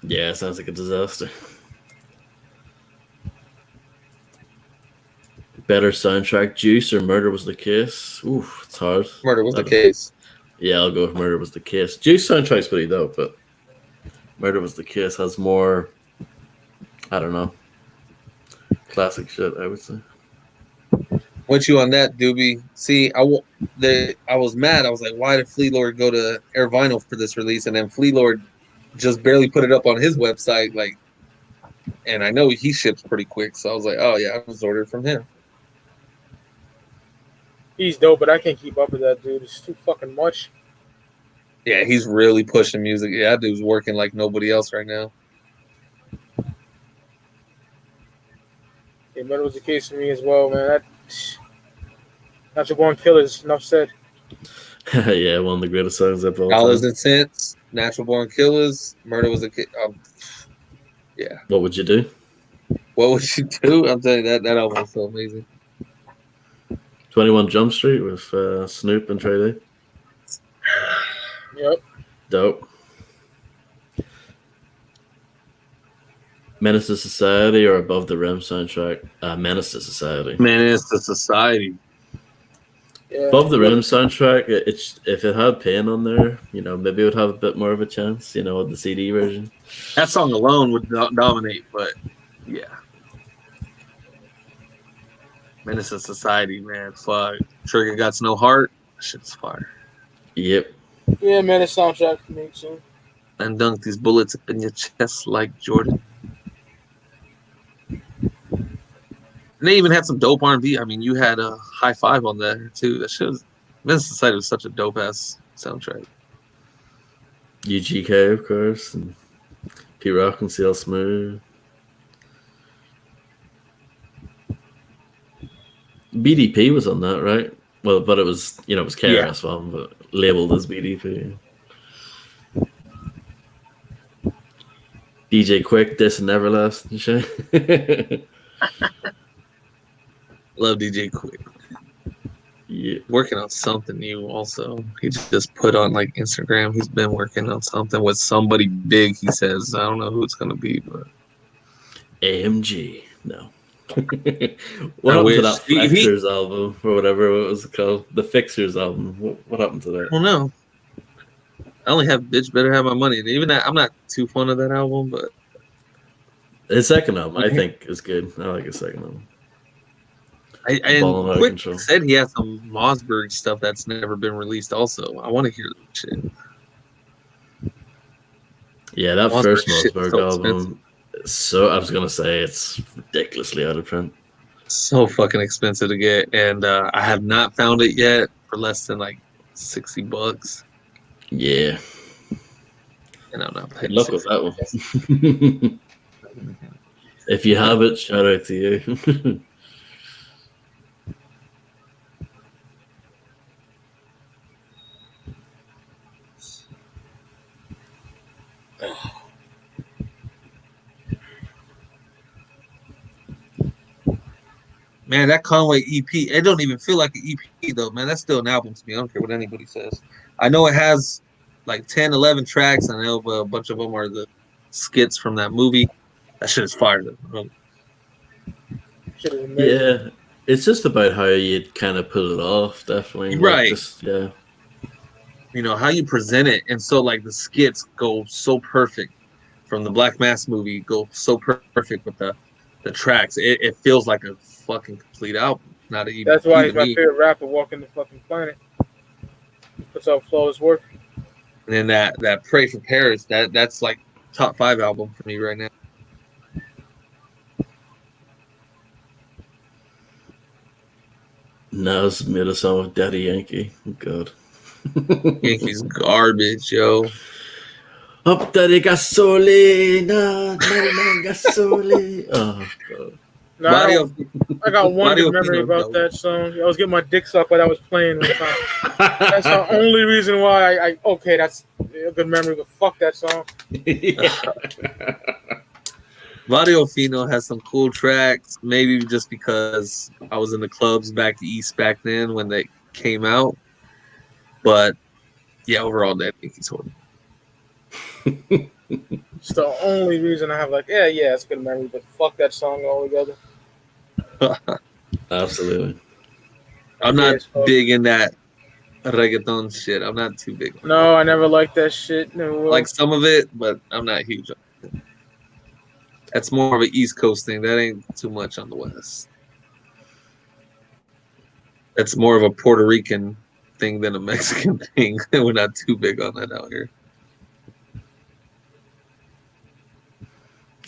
Yeah, it sounds like a disaster. Better soundtrack, Juice or Murder Was the Case? Oof, it's hard. Murder Was the Case. Yeah, I'll go with Murder Was the Case. Juice soundtrack's pretty dope, but Murder Was the Case has more, I don't know, classic shit, I would say. With you on that, Doobie. See, I was mad. I was like, why did Flea Lord go to Air Vinyl for this release? And then Flea Lord just barely put it up on his website. Like, and I know he ships pretty quick. So I was like, oh, yeah, I just ordered from him. He's dope, but I can't keep up with that dude. It's too fucking much. Yeah, he's really pushing music. Yeah, that dude's working like nobody else right now. Yeah, Murder Was the Case for me as well, man. Natural Born Killers, enough said. Yeah, one of the greatest songs ever. Dollars and Cents, Natural Born Killers, Murder Was a Case. Yeah. What would you do? What would you do? I'm telling you, that album was so amazing. 21 Jump Street with Snoop and Trey Day. Yep. Dope. Menace to Society or Above the Rim soundtrack? Menace to Society. Menace to Society. Yeah. Above the Rim soundtrack, if it had Pain on there, maybe it would have a bit more of a chance, with the CD version. That song alone would dominate, but yeah. Menace to Society, man. Fuck. Trigger Got No Heart. Shit's fire. Yep. Yeah, man, it's soundtrack for me too. And dunk these bullets up in your chest like Jordan. And they even had some dope R&B. I mean, you had a High Five on there too. That shit was. Menace to Society was such a dope ass soundtrack. UGK, of course, and P-Rock and CL Smooth. BDP was on that, right? Well, but it was, it was KRS One, but labeled as BDP. DJ Quick, This and Everlast and shit. Love DJ Quick. Yep. Yeah. Working on something new also. He just put on like Instagram. He's been working on something with somebody big, he says. I don't know who it's gonna be, but AMG. No. What I happened to wish that he Flexers album or whatever it was called? The Fixers album. What happened to I that? don't know. I only have Bitch Better Have My Money. And even that I'm not too fond of that album, but His second album, I think, is good. I like his second album. and Balling out of Quick control. said he has some Mossberg stuff that's never been released also. I want to hear that shit. Yeah, that Mossberg first shit is Mossberg so expensive. album. So I was gonna say it's ridiculously out of print. So fucking expensive to get, and I have not found it yet for less than like $60. Yeah, And I'm not good paying luck with 60. that one. If you have it, shout out to you. Man, that Conway EP, it don't even feel like an EP though, man. That's still an album to me. I don't care what anybody says. I know it has like 10, 11 tracks, and I know a bunch of them are the skits from that movie. That shit is fire though. Shit is amazing. Yeah, it's just about how you kind of pull it off. Definitely, like Right. just yeah. You know, how you present it. And so, like, the skits go so perfect from the Black Mass movie, go so perfect with the tracks. It feels like a fucking complete album, not an That's why EP he's to my me. favorite rapper walking the fucking planet. He puts out flawless work. And then that Pray for Paris, that's like top 5 album for me right now. Nas made a song with Daddy Yankee. Oh, God. Yankees garbage, yo. Up Daddy Gasolina, 99 Gasolina. Oh, God. No, Mario, I got one Mario good memory Pino's about dope. that song. I was getting my dick sucked while I was playing one time. That's the only reason why I okay, that's a good memory, but fuck that song. Mario Fino has some cool tracks, maybe just because I was in the clubs back east back then when they came out. But yeah, overall, that Yankees horrible. It's the only reason I have like, yeah, it's a good memory, but fuck that song altogether. Absolutely. I'm Yeah, not it's fuck. big in that reggaeton shit. I'm not too big on No, I never liked that shit. Never will. like some of it, but I'm not huge on it. That's more of an East Coast thing. That ain't too much on the West. That's more of a Puerto Rican thing than a Mexican thing. We're not too big on that out here.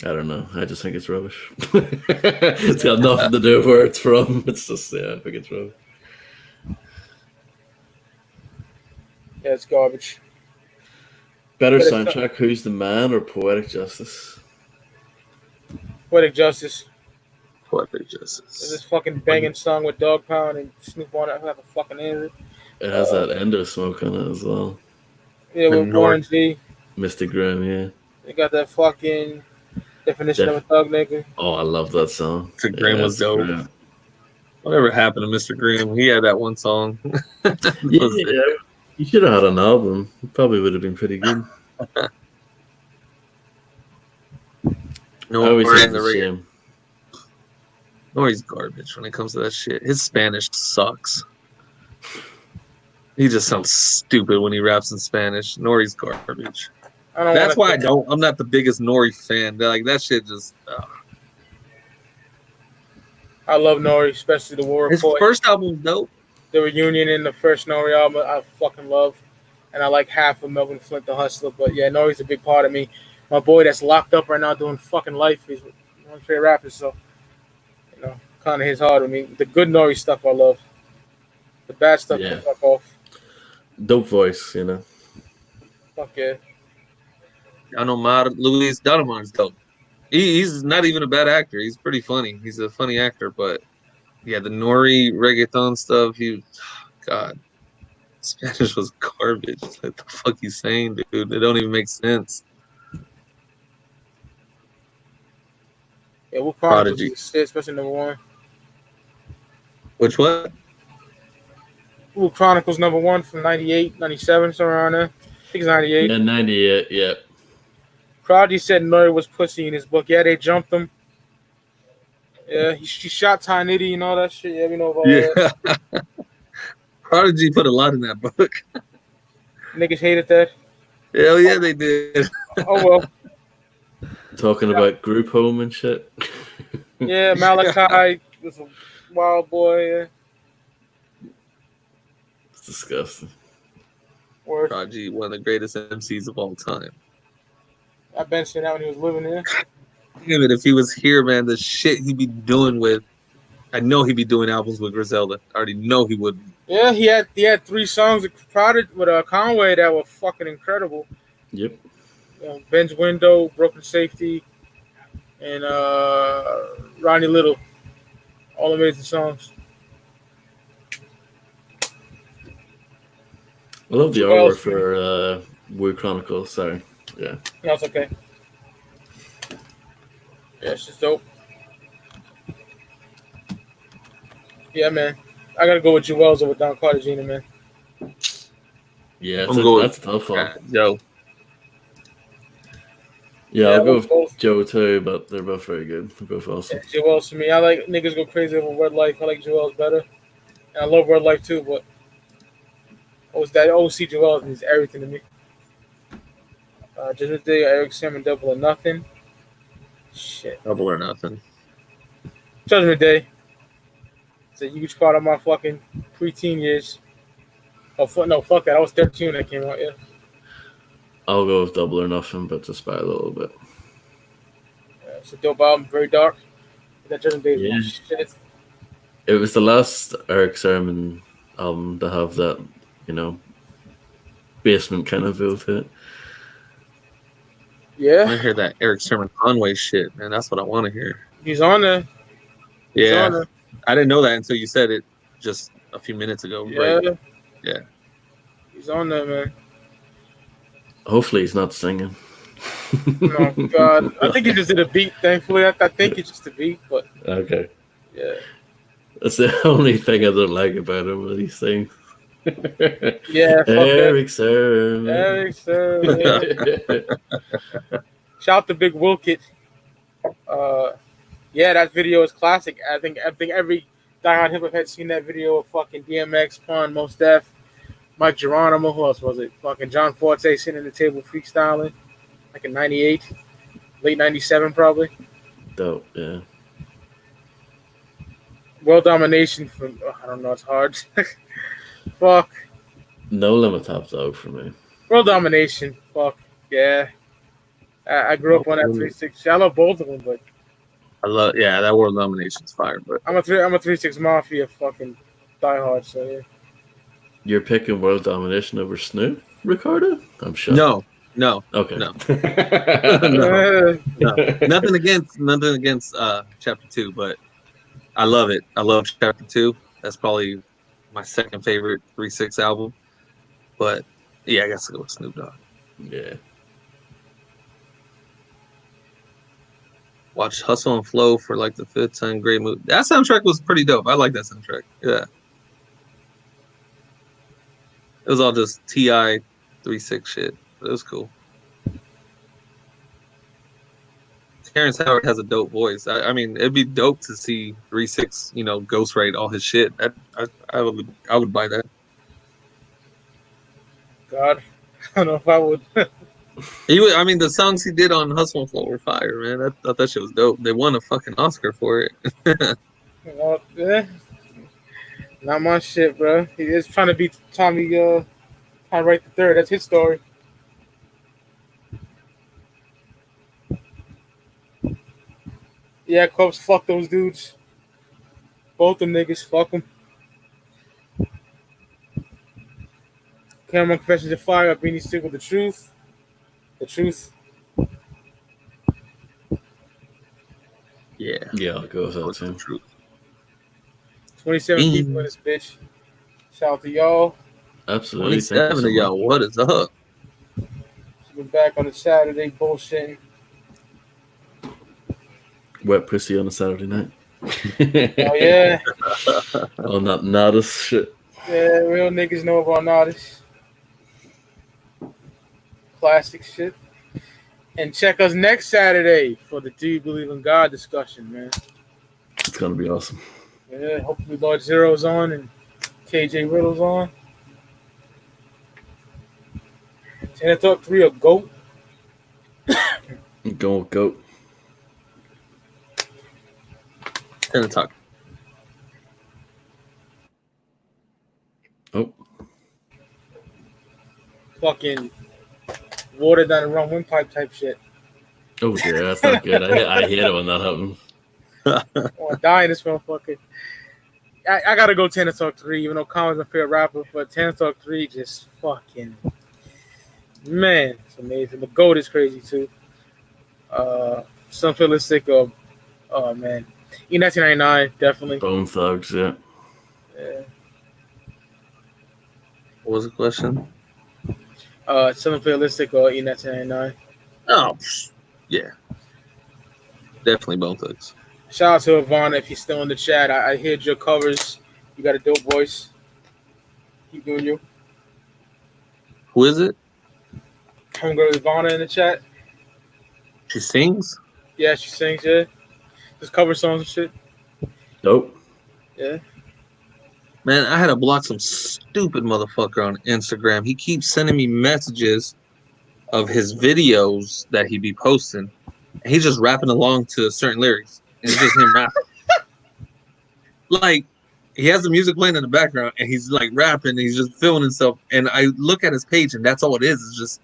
I don't know. I just think it's rubbish. It's got nothing to do with where it's from. It's just, yeah, I think it's rubbish. Yeah, it's garbage. Better But it's soundtrack, Who's the Man or Poetic Justice? Poetic Justice. Poetic There's Justice. this fucking banging song with Dog Pound and Snoop on it. I have a fucking answer. It has that Endo Smoke on it as well. Yeah, with And Warren North. G. Mr. Grimm, yeah. They got that fucking definition of a thug nigga. Oh, I love that song. Mr. Grimm was it's dope. great. Whatever happened to Mr. Grimm? He had that one song. Yeah, you should have had an album. It probably would have been pretty good. No, I always we're think in the it's a ring. shame. Nori's garbage when it comes to that shit. His Spanish sucks. He just sounds stupid when he raps in Spanish. Nori's garbage. That's why I'm not the biggest Nori fan. Like that shit just. I love Nori, especially the War His Report. first album's dope. The reunion in the first Nori album, I fucking love, and I like half of Melvin Flint, the Hustler. But yeah, Nori's a big part of me. My boy that's locked up right now doing fucking life. He's one of my favorite rappers, so you know, kind of his heart with me. The good Nori stuff I love. The bad stuff can fuck off. Dope voice, you know. Fuck yeah. Luis Dalamar's dope. He's not even a bad actor. He's pretty funny. He's a funny actor, but yeah, the Nori reggaeton stuff, God, Spanish was garbage. What the fuck you saying, dude? It don't even make sense. Yeah, what Chronicles is shit, especially number one. Which what? Ooh, Chronicles #1 from 98, 97, somewhere around there. I think it's 98. Yeah, 98. Yeah. Prodigy said Nori was pussy in his book. Yeah, they jumped him. Yeah, he shot Ty Nitty and all that shit. Yeah, we know about all that. Yeah. Prodigy put a lot in that book. Niggas hated that. Hell yeah, they did. Oh well. Talking about group home and shit. Yeah, Malachi was a wild boy. Yeah. It's disgusting. Word. Prodigy, one of the greatest MCs of all time. I've been saying that when he was living here. Damn it, if he was here, man, the shit he'd be doing with. I know he'd be doing albums with Griselda. I already know he would. Yeah, he had 3 songs with Prodigy with Conway that were fucking incredible. Yep. Ben's Window, Broken Safety, and Ronnie Little. All amazing songs. I love the Well, artwork for Wu Chronicles. Sorry. Yeah. Yeah, it's okay. Yeah, it's just dope. Yeah, man. I gotta go with Jewels over Don Cartagena, man. Yeah, I'm going- that's a tough one. Yo, Yeah, Yeah, I'll go both. with Joe too, but they're both very good. They're both awesome. Jewels to me. I like niggas go crazy over Word Life. I like Jewels better. And I love Word Life too, but that OC Jewels means everything to me. Judgment Day, Eric Sam, and Double or Nothing. Shit. Double or Nothing. Judgment Day. It's a huge part of my fucking preteen years. No, fuck that. I was 13 when that came out, yeah. I'll go with Double or Nothing, but just by a little bit. It's a dope album, very dark. That Judgment Day is Yeah. shit. It was the last Eric Sermon album to have that, basement kind of feel to it. I Yeah, want to hear that Eric Sermon Conway shit, man. That's what I want to hear. he's on there. He's Yeah, on there. I didn't know that until you said it just a few minutes ago. Yeah. Right? Yeah. He's on there, man. Hopefully he's not singing. No, God. I think he just did a beat, thankfully. I think it's just a beat, but Okay. yeah. That's the only thing I don't like about him when he sings. Yeah, fuck Eric Sermon. Eric, sir. Yeah. Shout out to Big Wilkit. Yeah, that video is classic. I think every diehard hip hop had seen that video of fucking DMX, Pun, Mos Def, Mike Geronimo. Who else was it? Fucking John Forte sitting at the table freestyling, like in '98, late '97 probably. Dope, yeah. World Domination from I don't know. It's hard. Fuck. No Limit Top Dog for me. World Domination. Fuck. Yeah. I grew up on that 3-6. I love both of them, but I love, yeah, that World Nomination's fire, but I'm a 3-6 Mafia fucking diehard. So yeah. You're picking World Domination over Snoop, Ricardo? I'm sure. no, Okay. no. Uh, nothing against Chapter 2, but I love it. I love Chapter 2. That's probably my second favorite 3-6 album. But yeah, I guess I'll go with Snoop Dogg. Yeah. Watched Hustle and Flow for like the 5th time. Great movie. That soundtrack was pretty dope. I like that soundtrack. Yeah. It was all just T.I. 3-6 shit. It was cool. Terrence Howard has a dope voice. I mean, it'd be dope to see 3-6, ghostwrite all his shit. I would buy that. God, I don't know if I would. The songs he did on Hustle and Flow were fire, man. I thought that shit was dope. They won a fucking Oscar for it. Not my shit, bro. He is trying to beat Tommy. Trying to write the third. That's his story. Yeah, Cubs, fuck those dudes. Both them niggas, fuck them. Cameron Confessions of Fire, Beanie Stick with the truth. The truth. Yeah. Yeah, I'll go with that What's the too. truth? 27 people in this bitch. Shout out to y'all. Absolutely. Thank you 27 so of y'all. much. What is up? We're back on a Saturday bullshitting. Wet pussy on a Saturday night. Oh, yeah. On that Nadas shit. Yeah, real niggas know about artists. Classic shit. And check us next Saturday for the Do You Believe in God discussion, man. It's gonna be awesome. Yeah, hopefully Lord Zero's on and KJ Riddle's on. 10 Talk 3 a GOAT. Go. 10 Talk. Oh, Fucking water down the wrong windpipe type shit. oh dear, that's not good. I hate it when that happens. I want to die in this motherfucker. I gotta go 10 Talk 3, even though Common's my favorite rapper, but 10 Talk 3 just fucking. Man, it's amazing. The GOAT is crazy too. Some realistic of. Oh man. E1999, definitely. Bone Thugs, yeah. Yeah. What was the question? Something realistic or E1999. Oh, yeah. Definitely Bone Thugs. Shout out to Ivana if you're still in the chat. I heard your covers. You got a dope voice. Keep doing you. Who is it? Homegirl Ivana in the chat. She sings? Yeah, she sings, yeah. Just cover songs and shit. Dope. Yeah. Man, I had to block some stupid motherfucker on Instagram. He keeps sending me messages of his videos that he be posting. And he's just rapping along to certain lyrics. And it's just him rapping. Like, he has the music playing in the background and he's like rapping and he's just filming himself. And I look at his page and that's all it is. It's just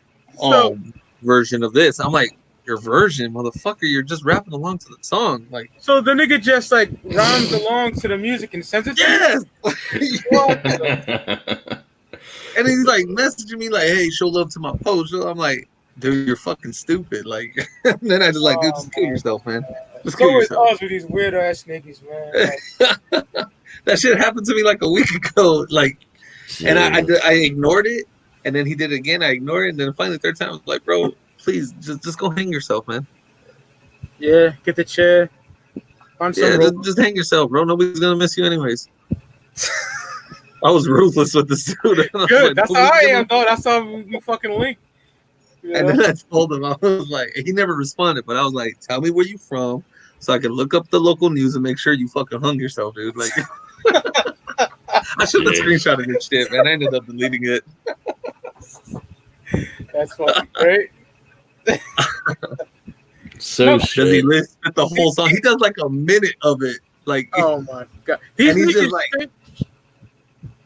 version of this. I'm like, your version, motherfucker, you're just rapping along to the song. Like, so the nigga just like rhymes along to the music and sends it to yes. What? And he's like messaging me like, hey, show love to my post. I'm like, dude, you're fucking stupid. Like, and then I just like, dude, just kill yourself, man. Just kill So it's yourself. us with these weird ass niggas, man. Like, That shit happened to me like a week ago. Like, and I ignored it. And then he did it again. I ignored it. And then finally, the third time, I was like, bro, please, just go hang yourself, man. yeah, get the chair. Find some rope. Just hang yourself, bro. Nobody's going to miss you anyways. I was ruthless with this dude. Good. That's how I am, though. That's how we fucking link. You And know? then I told him, I was like, he never responded, but I was like, tell me where you from so I can look up the local news and make sure you fucking hung yourself, dude. Like, I should have screenshotted your shit, man. I ended up deleting it. That's fucking great. So does he list the whole song? He does like a minute of it. Like, oh my god, these and he's niggas just like,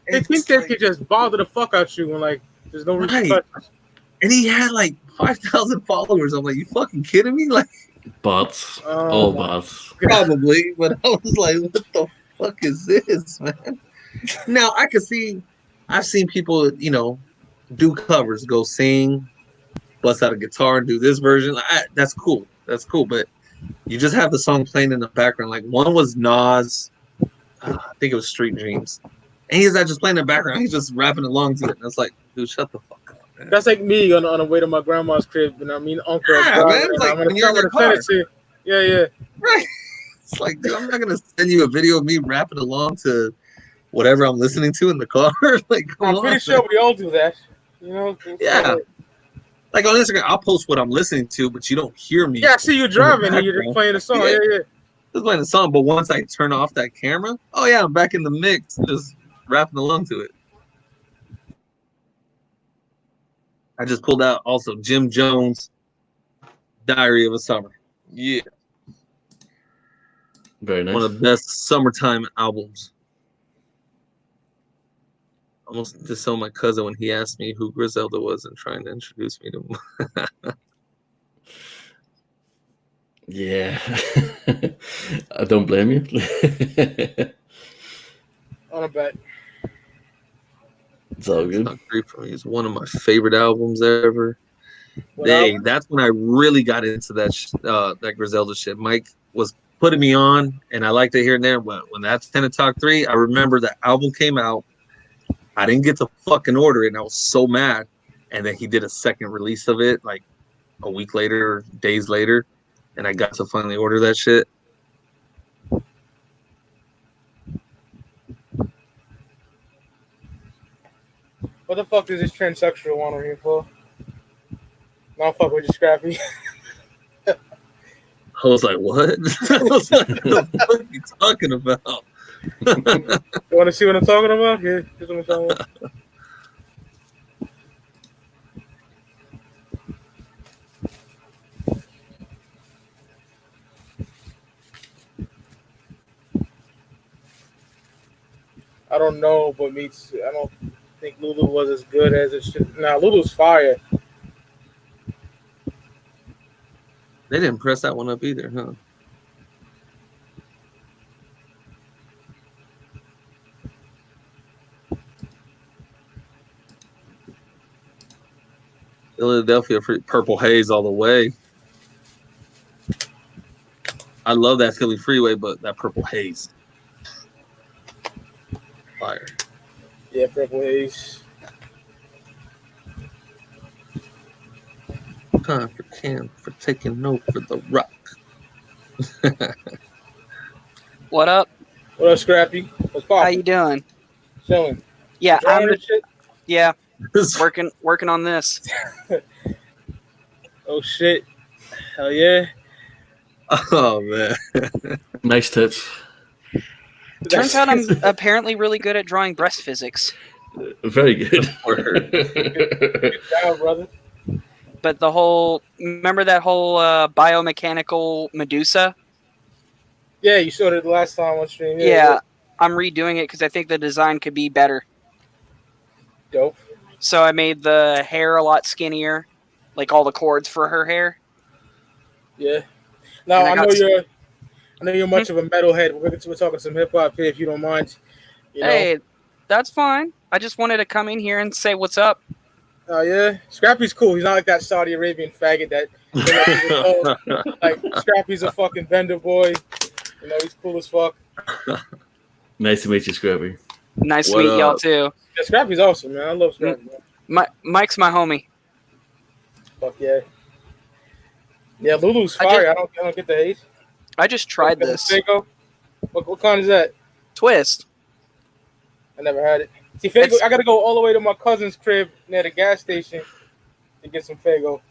they think they could just bother the fuck out you when like there's no repercussions. And he had like 5,000 followers. I'm like, you fucking kidding me? Like, bots, all bots, probably. But I was like, what the fuck is this, man? Now I could see, I've seen people, you know, do covers, go sing, bust out a guitar and do this version. That's cool. That's cool. But you just have the song playing in the background. Like one was Nas, I think it was Street Dreams. And he's not just playing in the background. He's just rapping along to it. And it's like, dude, shut the fuck up, man. That's like me on the way to my grandma's crib. And I mean, uncle. Yeah, man. It's like when you're in the car. Yeah. Right. It's like, dude, I'm not going to send you a video of me rapping along to whatever I'm listening to in the car. Like, I'm pretty sure we all do that. You know? Yeah. Like on Instagram, I'll post what I'm listening to, but you don't hear me. Yeah, I see you driving and you're just playing the song. Yeah. Just playing the song, but once I turn off that camera, oh yeah, I'm back in the mix, just rapping along to it. I just pulled out also Jim Jones' Diary of a Summer. Yeah. Very nice. One of the best summertime albums. Almost disowned my cousin when he asked me who Griselda was and trying to introduce me to him. Yeah. I don't blame you. On a bet. It's all good. It's one of my favorite albums ever. That's when I really got into that Griselda shit. Mike was putting me on, and I liked it here and there. But when that's 10 Talk 3, I remember that album came out. I didn't get to fucking order it, and I was so mad. And then he did a second release of it, like a week later, days later, and I got to finally order that shit. What the fuck is this transsexual one on here for? No, fuck with you, Scrappy. I was like, what? I was like, what the fuck are you talking about? You want to see what I'm talking about? Yeah, this is what I'm talking about. I don't know, but I don't think Lulu was as good as it should. Nah, Lulu's fire. They didn't press that one up either, huh? Philadelphia Purple Haze all the way. I love that Philly Freeway, but that Purple Haze. Fire. Yeah, Purple Haze. Time for Cam for taking over the rock. What up? What up, Scrappy? What's How poppin'? you doing? Chilling. Yeah, Drawing and shit? yeah, working on this. Oh shit. Hell yeah. Oh man. Nice tits. Turns out I'm apparently really good at drawing breast physics. Very good. Good job, brother. But remember that whole biomechanical Medusa? Yeah, you showed it the last time on stream. Yeah, I'm redoing it because I think the design could be better. Dope. So I made the hair a lot skinnier, like all the cords for her hair. Yeah. Now And I know you're much of a metalhead. We're talking some hip hop here, if you don't mind. You know? Hey, that's fine. I just wanted to come in here and say what's up. Oh yeah, Scrappy's cool. He's not like that Saudi Arabian faggot that like Scrappy's a fucking vendor boy. You know, he's cool as fuck. Nice to meet you, Scrappy. Nice to What meet y'all up? too. Yeah, Scrappy's awesome, man. I love Scrappy. Man. Mike's my homie. Fuck yeah. Yeah, Lulu's fire. I don't get the hate. I just tried this Fago? What kind is that? twist. I never had it. See, Fago, I gotta go all the way to my cousin's crib near the gas station to get some Fago.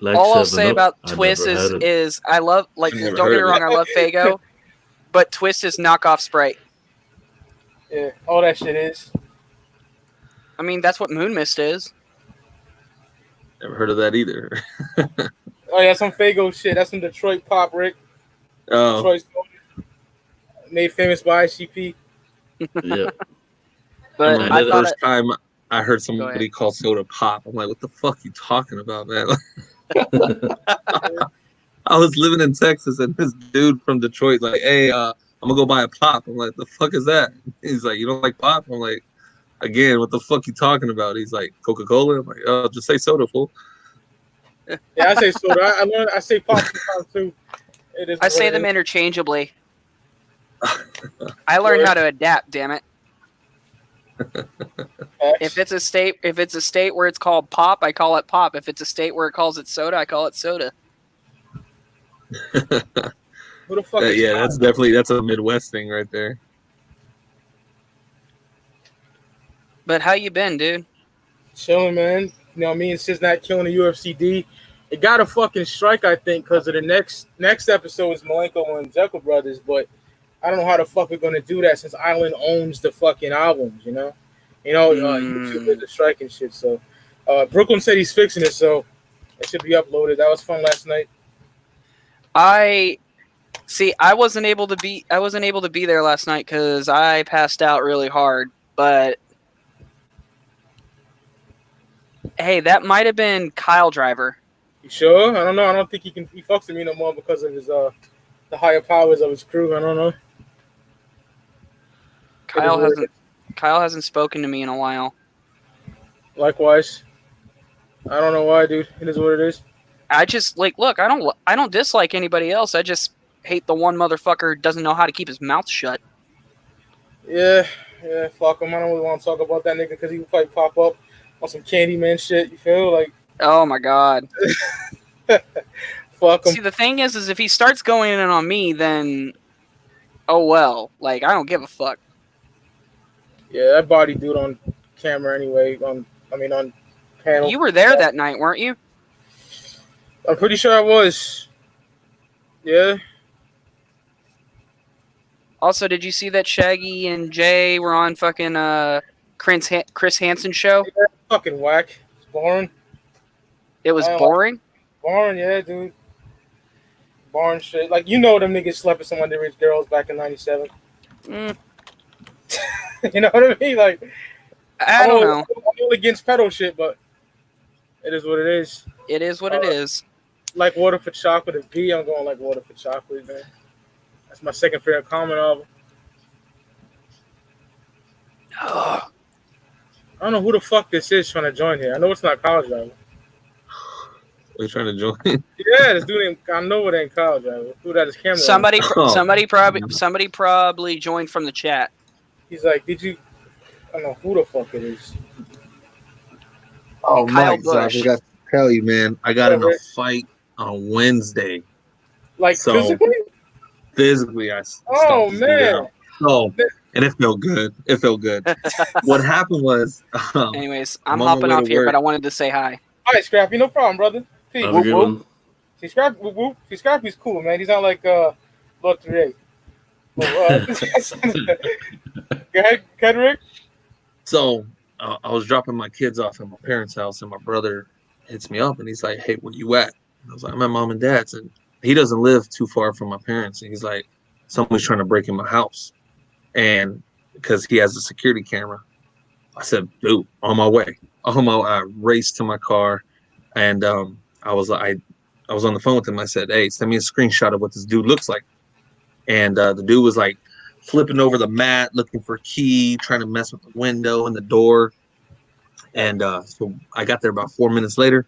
Like All I'll 7 say Up, about I Twist never had it. is I love, like, Never don't get me heard of wrong, I love Fago, but Twist is knockoff Sprite. Yeah, all that shit is. I mean, that's what Moon Mist is. Never heard of that either. Oh yeah, some Fago shit. That's some Detroit pop, Rick. Oh, Detroit soda. Made famous by ICP. Yeah. But Man, I the thought first time I heard Go somebody ahead. call soda pop, I'm like, what the fuck you talking about, man? I was living in Texas and this dude from Detroit like, hey, I'm gonna go buy a pop. I'm like, the fuck is that? He's like, you don't like pop? I'm like, again, what the fuck you talking about? He's like, Coca-Cola? I'm like, oh, just say soda, fool. Yeah, I say soda. I learned. I say pop sometimes too. It is. I what say it them is. interchangeably. I learned how to adapt, damn it. If it's a state where it's called pop, I call it pop. If it's a state where it calls it soda, I call it soda. Who the fuck is Yeah, Pop? that's a Midwest thing right there. But how you been, dude? Chilling, man. You know, me and Sis not killing the UFCD. It got a fucking strike, I think, because of the next episode is Malenko and Jekyll Brothers, but I don't know how the fuck we're gonna do that since Island owns the fucking albums, you know? YouTube is a strike and shit. So Brooklyn said he's fixing it, so it should be uploaded. That was fun last night. I wasn't able to be there last night because I passed out really hard. But hey, that might have been Kyle Driver. You sure? I don't know. I don't think he fucks with me no more because of his the higher powers of his crew. I don't know. Kyle hasn't spoken to me in a while. Likewise. I don't know why, dude. It is what it is. I just look. I don't dislike anybody else. I just hate the one motherfucker who doesn't know how to keep his mouth shut. Yeah, fuck him. I don't really want to talk about that nigga because he would probably pop up on some Candyman shit. You feel like? Oh my god. Fuck him. See, the thing is if he starts going in on me, then oh well. Like, I don't give a fuck. Yeah, that body dude on camera anyway. on panel. You were there that night, weren't you? I'm pretty sure I was. Yeah. Also, did you see that Shaggy and Jay were on fucking Chris Hansen show? Yeah, fucking whack. It's boring. It was boring. Boring, yeah, dude. Boring shit. Like, you know them niggas slept with some underage girls back in 97. Mm, You know what I mean? Like, I don't know. I'm all against pedo shit, but it is what it is. It is what it is. Like Water for Chocolate and B, I'm going like Water for Chocolate, man. That's my second favorite Common album. I don't know who the fuck this is trying to join here. I know it's not College Driver. Are you trying to join? Yeah, this dude ain't. I know it ain't College Driver. Dude had his camera. Somebody probably joined from the chat. He's like, did you? I don't know who the fuck it is. Oh, Kyle Mike, so I Bush. forgot to tell you, man. I got in a fight on Wednesday. Like So, physically? Physically, I Oh stomped this dude man. out. So, and it felt good. It felt good. What happened was, Anyways, I'm I'm on my hopping way off to here, work. but I wanted to say hi. All right, Scrappy, no problem, brother. Peace. Have a good one. See, Scrappy's cool, man. He's not like Lord 3A. Go ahead, Rick. So I was dropping my kids off at my parents' house, and my brother hits me up, and he's like, "Hey, where you at?" And I was like, "I'm at mom and dad's," and he doesn't live too far from my parents, and he's like, "Somebody's trying to break in my house," and because he has a security camera, I said, "Dude, on my way." I raced to my car, and I was on the phone with him. I said, "Hey, send me a screenshot of what this dude looks like," and the dude was like flipping over the mat, looking for a key, trying to mess with the window and the door. And so I got there about 4 minutes later,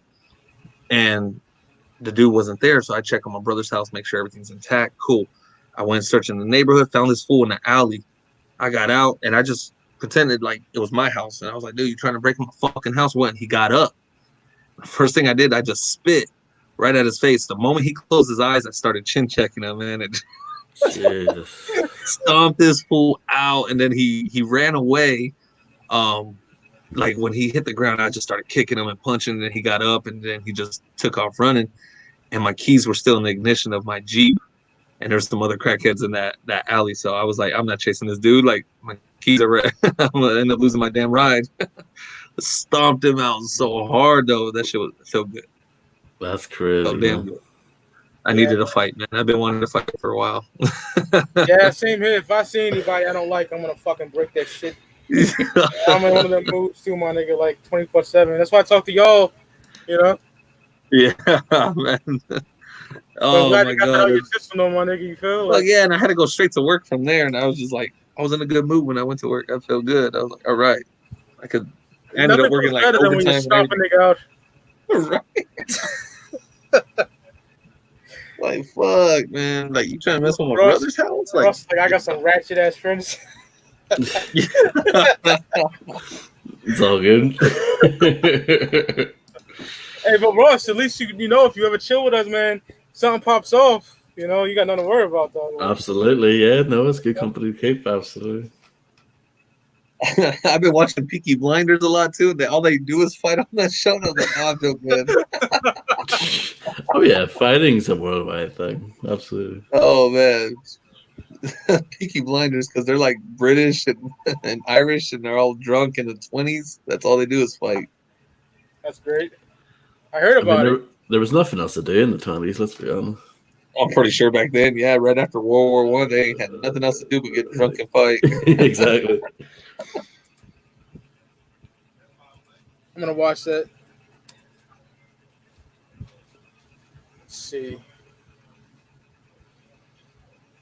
and the dude wasn't there. So I checked on my brother's house, make sure everything's intact. Cool. I went searching the neighborhood, found this fool in the alley. I got out, and I just pretended like it was my house. And I was like, "Dude, you trying to break my fucking house?" What? And he got up. The first thing I did, I just spit right at his face. The moment he closed his eyes, I started chin checking him, man. And Jesus. stomped this fool out, and then he ran away. Like when he hit the ground, I just started kicking him and punching, and then he got up, and then he just took off running. And my keys were still in the ignition of my Jeep, and there's some other crackheads in that alley. So I was like, I'm not chasing this dude. Like my keys are red. I'm gonna end up losing my damn ride. Stomped him out so hard though. That shit felt good. That's crazy. Felt damn good. I needed a fight, man. I've been wanting to fight for a while. Yeah, same here. If I see anybody I don't like, I'm gonna fucking break that shit. I'm in one of them moods too, my nigga, like 24/7. That's why I talk to y'all, you know. Yeah, man. Oh glad my you got that god. out your system, though, my nigga. You feel? Well, yeah, and I had to go straight to work from there, and I was just like, I was in a good mood when I went to work. I felt good. I was like, all right, I could. I ended up working like better than when you overtime. stop a nigga out. Right. Like fuck, man. Like you trying to mess with my Russ, brother's house? Russ, like I got some ratchet ass friends. It's all good. Hey, but Russ, at least you know if you ever chill with us, man, something pops off. You know, you got nothing to worry about, though. Absolutely, yeah. No, it's good company to keep. Absolutely. I've been watching Peaky Blinders a lot too. All they do is fight on that show. And I was like, oh, I feel good. Oh yeah, fighting's a worldwide thing. Absolutely. Oh man, Peaky Blinders because they're like British and Irish and they're all drunk in the 20s. That's all they do is fight. That's great. I heard about it. There was nothing else to do in the 20s. Let's be honest. I'm pretty sure back then, yeah, right after World War One, they ain't had nothing else to do but get drunk and fight. Exactly. I'm gonna watch that. Let's see.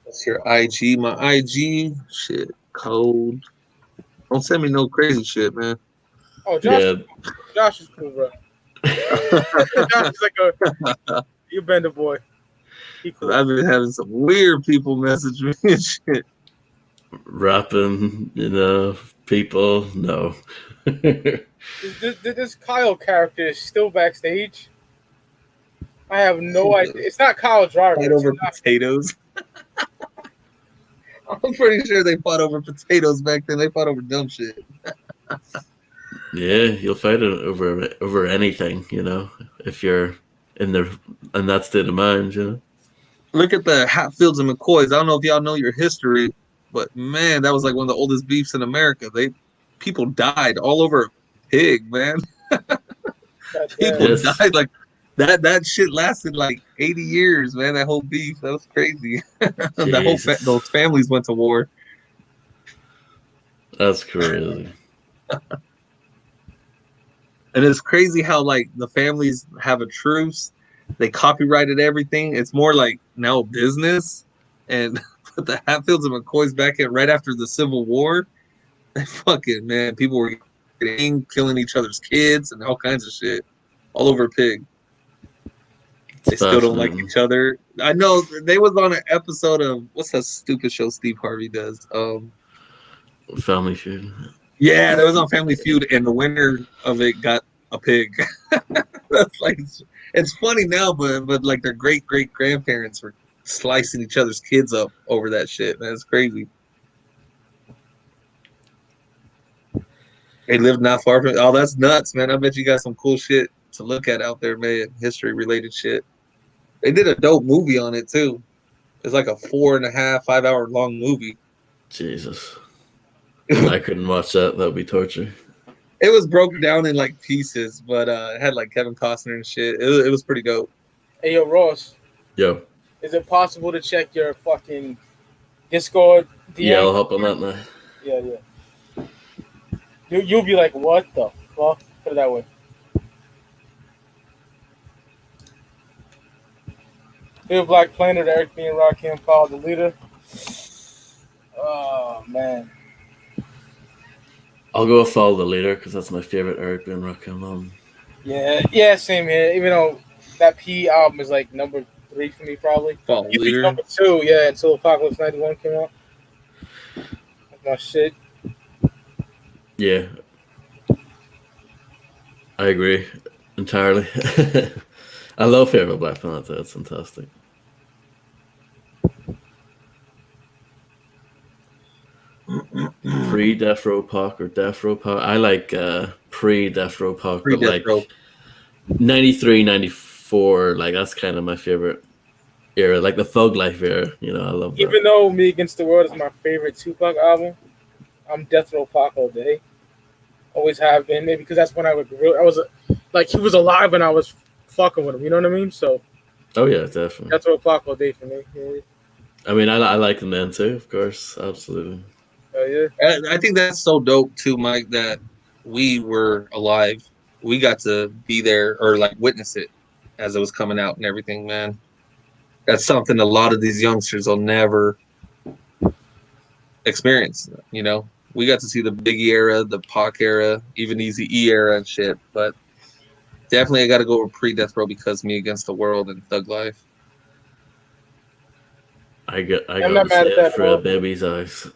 That's your IG. My IG shit cold. Don't send me no crazy shit, man. Oh, Josh is cool, bro. Josh is like you bender boy. He cool. I've been having some weird people message me and shit. Rapping, people, no. This Kyle character is still backstage. I have no idea. It's not Kyle Driver. Fight over potatoes. I'm pretty sure they fought over potatoes back then. They fought over dumb shit. Yeah, you'll fight it over anything, you know, if you're in that state of mind, you know. Look at the Hatfields and McCoys. I don't know if y'all know your history, but man, that was like one of the oldest beefs in America. People died all over a pig, man. People Goddamn. Yes, died like that shit lasted like 80 years, man. That whole beef. That was crazy. Jesus, Those families went to war. that's crazy. And it's crazy how like the families have a truce. They copyrighted everything. It's more like now business. And put the Hatfields and McCoys back in right after the Civil War. Fucking man, people were killing each other's kids and all kinds of shit all over a pig. They It's still don't like fascinating. each other. I know they was on an episode of what's that stupid show Steve Harvey does. Family Feud. Yeah, that was on Family Feud, and the winner of it got a pig. That's like it's funny now, but like their great grandparents were slicing each other's kids up over that shit. That's crazy. They lived not far from. Oh, that's nuts, man. I bet you got some cool shit to look at out there, man. History related shit. They did a dope movie on it too. It's like a 4.5, 5 hour long movie. Jesus, I couldn't watch that. That'd be torture. It was broken down in like pieces, but it had like Kevin Costner and shit. It was pretty dope. Hey, yo, Ross, Yo, is it possible to check your fucking Discord DM? yeah, I'll hop on that now. Yeah. You'll be like, what the fuck? Put it that way. Bill Black Planet, Eric B. and Rakim, follow the leader. Oh, man. I'll go follow the leader because that's my favorite Eric B. and Rakim album. Yeah, same here. Even though that P album is like number 3 for me, probably. Fall You leader. number 2, yeah, until Apocalypse 91 came out. That's my shit. Yeah, I agree entirely. I love Favorite Black Planet. It's fantastic. Pre-Death Row Pac or Death Row Pac. I like pre-Death Row Pac, but like 93, 94, like that's kind of my favorite era, like the Thug Life era. You know, I love that. Even though Me Against the World is my favorite Tupac album, I'm Death Row Pac all day. Always have been. Maybe because that's when I was like he was alive and I was fucking with him. You know what I mean? So. Oh yeah, definitely. Death Row Pac all day for me. Yeah. I mean, I like the men too, of course, absolutely. Oh yeah. I think that's so dope too, Mike, that we were alive. We got to be there or like witness it as it was coming out and everything, man. That's something a lot of these youngsters will never experience, you know. We got to see the Biggie era, the Pac era, even Eazy-E era and shit, but definitely I got to go with pre-Death Row because Me Against the World and Thug Life. I got not to mad say at it that, for bro. a baby's eyes.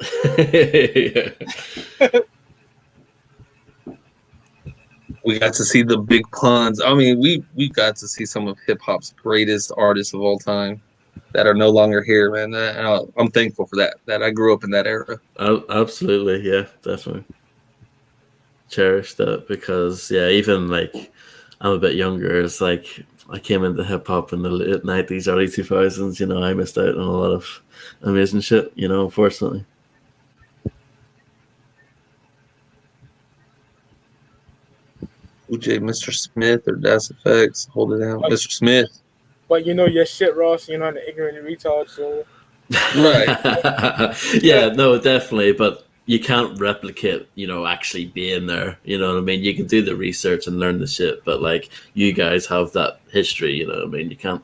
We got to see the big puns. I mean, we got to see some of hip hop's greatest artists of all time that are no longer here, man. And I'm thankful for that. That I grew up in that era. Absolutely, yeah, definitely. Cherish that because even like I'm a bit younger. It's like I came into hip hop in the late 90s, early 2000s. You know, I missed out on a lot of amazing shit. You know, unfortunately. UJ, Mr. Smith, or Das Effects. Hold it down, Mr. Smith. But you know your shit, Ross. You're not an ignorant retard, so. Right. Yeah, no, definitely. But you can't replicate, actually being there. You know what I mean? You can do the research and learn the shit, but like you guys have that history. You know what I mean? You can't.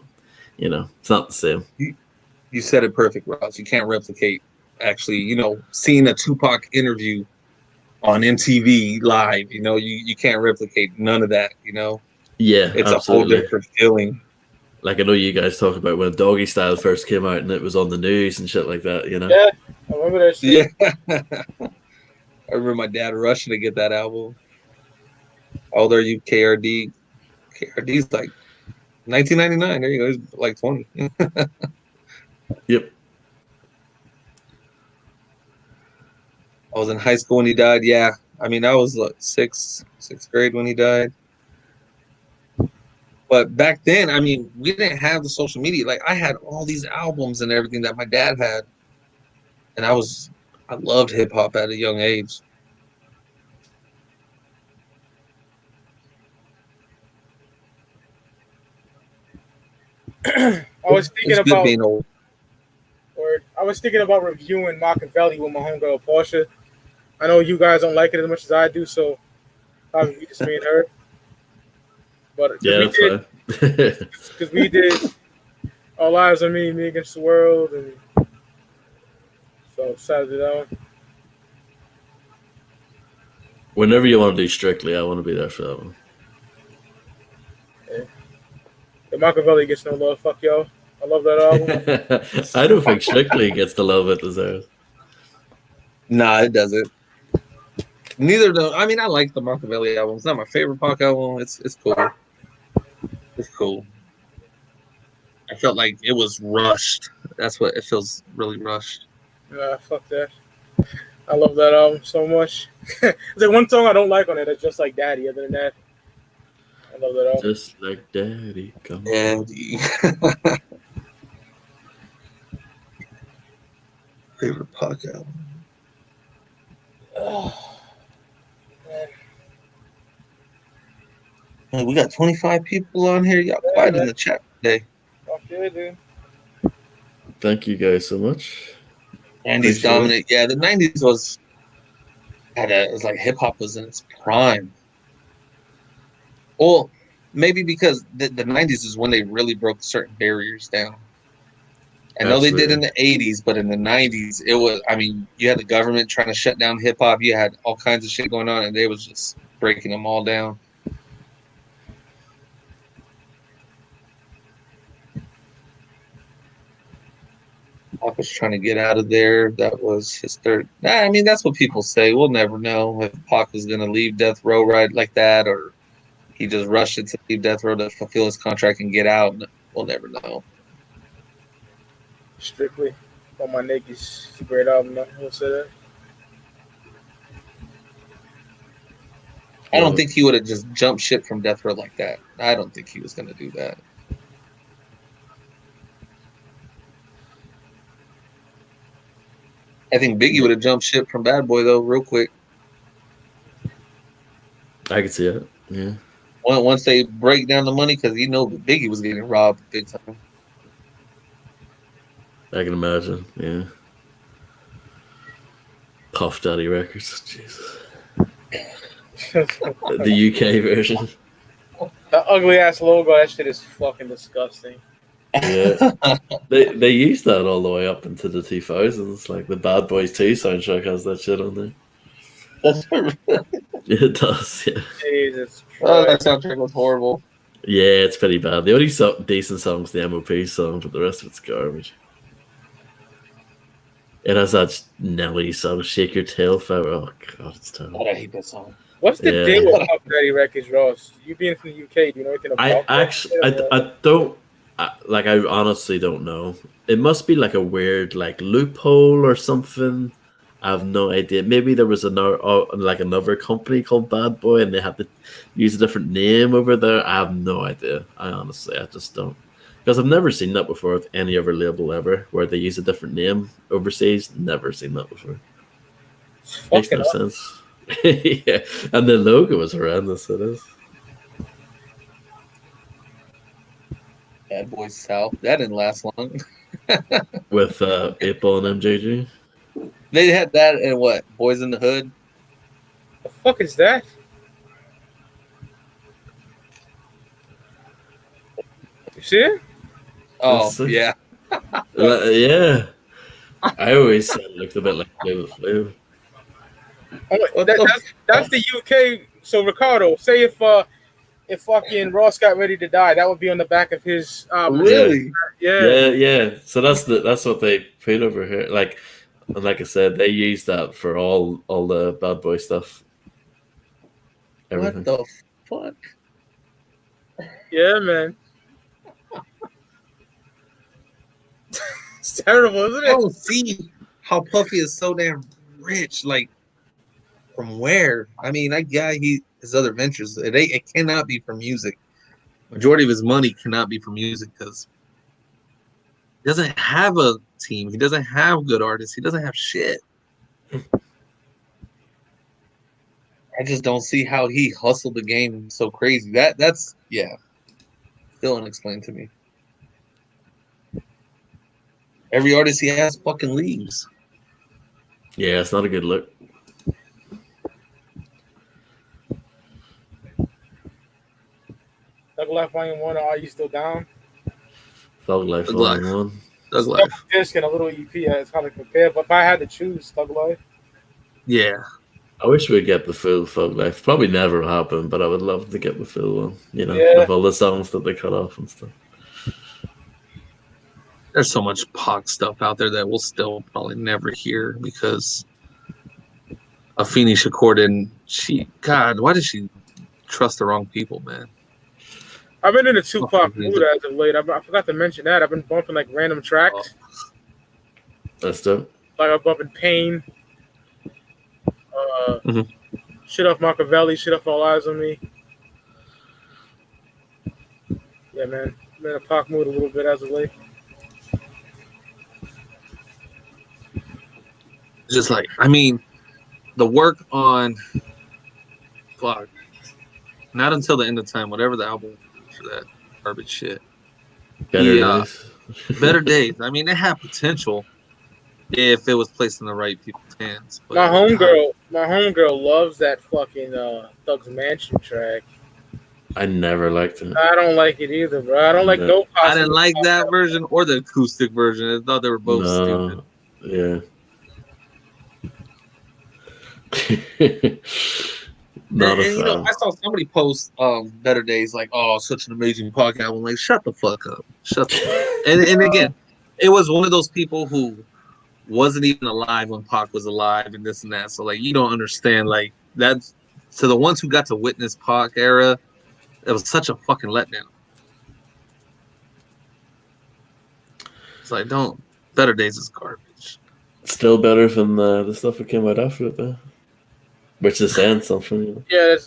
It's not the same. You said it perfect, Ross. You can't replicate actually, seeing a Tupac interview on MTV live. You can't replicate none of that. Yeah, It's absolutely. a whole different feeling. Like I know you guys talk about when Doggy Style first came out and it was on the news and shit like that. Yeah, I remember that shit. Yeah. I remember my dad rushing to get that album. How old are you, KRD? KRD's like 1999. There you go. He's like 20. Yep. I was in high school when he died. Yeah, I mean, I was like sixth grade when he died. But back then, I mean, we didn't have the social media. Like, I had all these albums and everything that my dad had, and I loved hip hop at a young age. I was thinking It's good about, being old. reviewing Machiavelli with my homegirl Portia. I know you guys don't like it as much as I do, so probably we just me and her. But Yeah, that's fine. because we did All Eyes on Me, Me Against the World, and so decided it out. Whenever you want to do Strictly, I want to be there for that one. The Machiavelli gets no love. Fuck y'all. I love that album. I don't think Strictly gets the love it deserves. Nah, it doesn't. Neither do. I mean, I like the Machiavelli album. It's not my favorite Pac album. It's cool. It's cool. I felt like it was rushed. That's what it feels, really rushed. Nah, fuck that. I love that album so much. There's like one song I don't like on it. It's Just Like Daddy. Other than that, I love that album. Just like Daddy, come on. Daddy. Favorite Pac album. Oh, man. Man, we got 25 people on here. Y'all quiet in the chat today. Fuck yeah, dude. Thank you guys so much. 90s Appreciate dominant. Yeah, the 90s was like hip hop was in its prime. Well, maybe because the 90s is when they really broke certain barriers down. I know they did in the 80s, but in the 90s, it was, I mean, you had the government trying to shut down hip hop. You had all kinds of shit going on, and they was just breaking them all down. Pac was trying to get out of there. That was his third. I mean, that's what people say. We'll never know if Pac was going to leave Death Row right like that, or he just rushed it to leave Death Row to fulfill his contract and get out. We'll never know. Strictly on my Naked. It's a great album. I will say that. I don't think he would have just jumped ship from Death Row like that. I don't think he was going to do that. I think Biggie would have jumped ship from Bad Boy, though, real quick. I can see it. Yeah. Once they break down the money, because Biggie was getting robbed big time. I can imagine. Yeah. Puff Daddy Records. Jesus. The UK version. The ugly ass logo. That shit is fucking disgusting. Yeah. They used that all the way up into the 2000s. Like the Bad Boys 2 soundtrack has that shit on there. It does, yeah. Jesus Christ. Oh, that soundtrack was horrible. Yeah, it's pretty bad. The only decent song is the MOP song, but the rest of it's garbage. It has that Nelly song, Shake Your Tail Feather. Oh, God, it's terrible. I hate that song. What's the deal with Puff Daddy Records, Ross? You being from the UK, do you know anything about I don't. I honestly don't know. It must be like a weird loophole or something. I have no idea. Maybe there was another company called Bad Boy and they had to use a different name over there. I have no idea. I just don't. Because I've never seen that before with any other label ever, where they use a different name overseas. Never seen that before. Makes no sense. Yeah, and the logo was horrendous. It is. Bad Boys South. That didn't last long. With 8-Ball and MJG. They had that and what? Boys in the Hood? The fuck is that? You see it? Oh, yeah. Yeah. I always said it looked a bit like Flavor Flav. That's the UK. So Ricardo, say if fucking Ross got ready to die, that would be on the back of his album. Really? Yeah. So that's what they put over here. Like I said, they use that for all the Bad Boy stuff. Everything. What the fuck? Yeah, man. It's terrible, isn't it? I don't see how Puffy is so damn rich. Like, from where? I mean, his other ventures. It cannot be from music. Majority of his money cannot be from music because he doesn't have a team. He doesn't have good artists. He doesn't have shit. I just don't see how he hustled the game so crazy. That's still unexplained to me. Every artist he has fucking leaves. Yeah, it's not a good look. Thug Life Volume 1, Are You Still Down? Thug Life Thug Volume Life. 1. Thug Life. Disc and a little EP. It's kind of compared, but if I had to choose Thug Life, Yeah. I wish we'd get the full Thug Life. Probably never happen, but I would love to get the full one. You know, Yeah. with all the songs that they cut off and stuff. There's so much Pac stuff out there that we'll still probably never hear because Afeni Shakur why did she trust the wrong people, man? I've been in a Tupac mood as of late. I forgot to mention that. I've been bumping like random tracks. That's dope. Like I'm bumping Pain. Shit off Machiavelli, shit off All Eyes on Me. Yeah, man. I'm in a Pac mood a little bit as of late. Just like, I mean, the work on fuck. Not until the end of time, whatever the album for that garbage shit. Better Days. Better Days. I mean, it had potential if it was placed in the right people's hands. But my homegirl loves that fucking Thug's Mansion track. I never liked it. I don't like it either, bro. I don't like no. I didn't like that version or the acoustic version. I thought they were both stupid. Yeah. Not a fan. I saw somebody post Better Days like, "Oh, such an amazing podcast." I'm like, "Shut the fuck up, shut the fuck up." And again, it was one of those people who wasn't even alive when Pac was alive and this and that. So like, you don't understand like that's to the ones who got to witness Pac era. It was such a fucking letdown. It's like, Better Days is garbage. Still better than the stuff that came out after it, though. Which is saying something. You know? Yeah,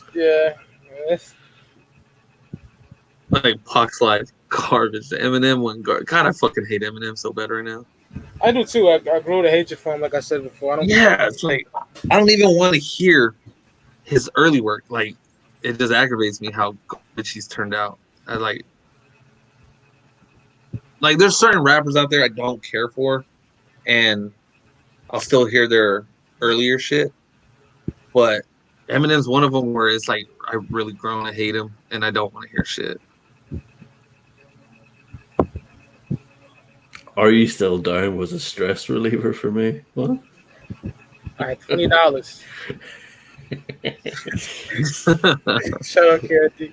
that's like Pac's life garbage. The Eminem one, God, I fucking hate Eminem so bad right now. I do too. I grew to hate you for him, like I said before. It's like I don't even want to hear his early work. Like it just aggravates me how garbage he's turned out. I like there's certain rappers out there I don't care for, and I'll still hear their earlier shit. But Eminem's one of them where it's like I've really grown to hate him, and I don't want to hear shit. Are You Still Down was a stress reliever for me. What? All right, $20. Shut up, Kathy.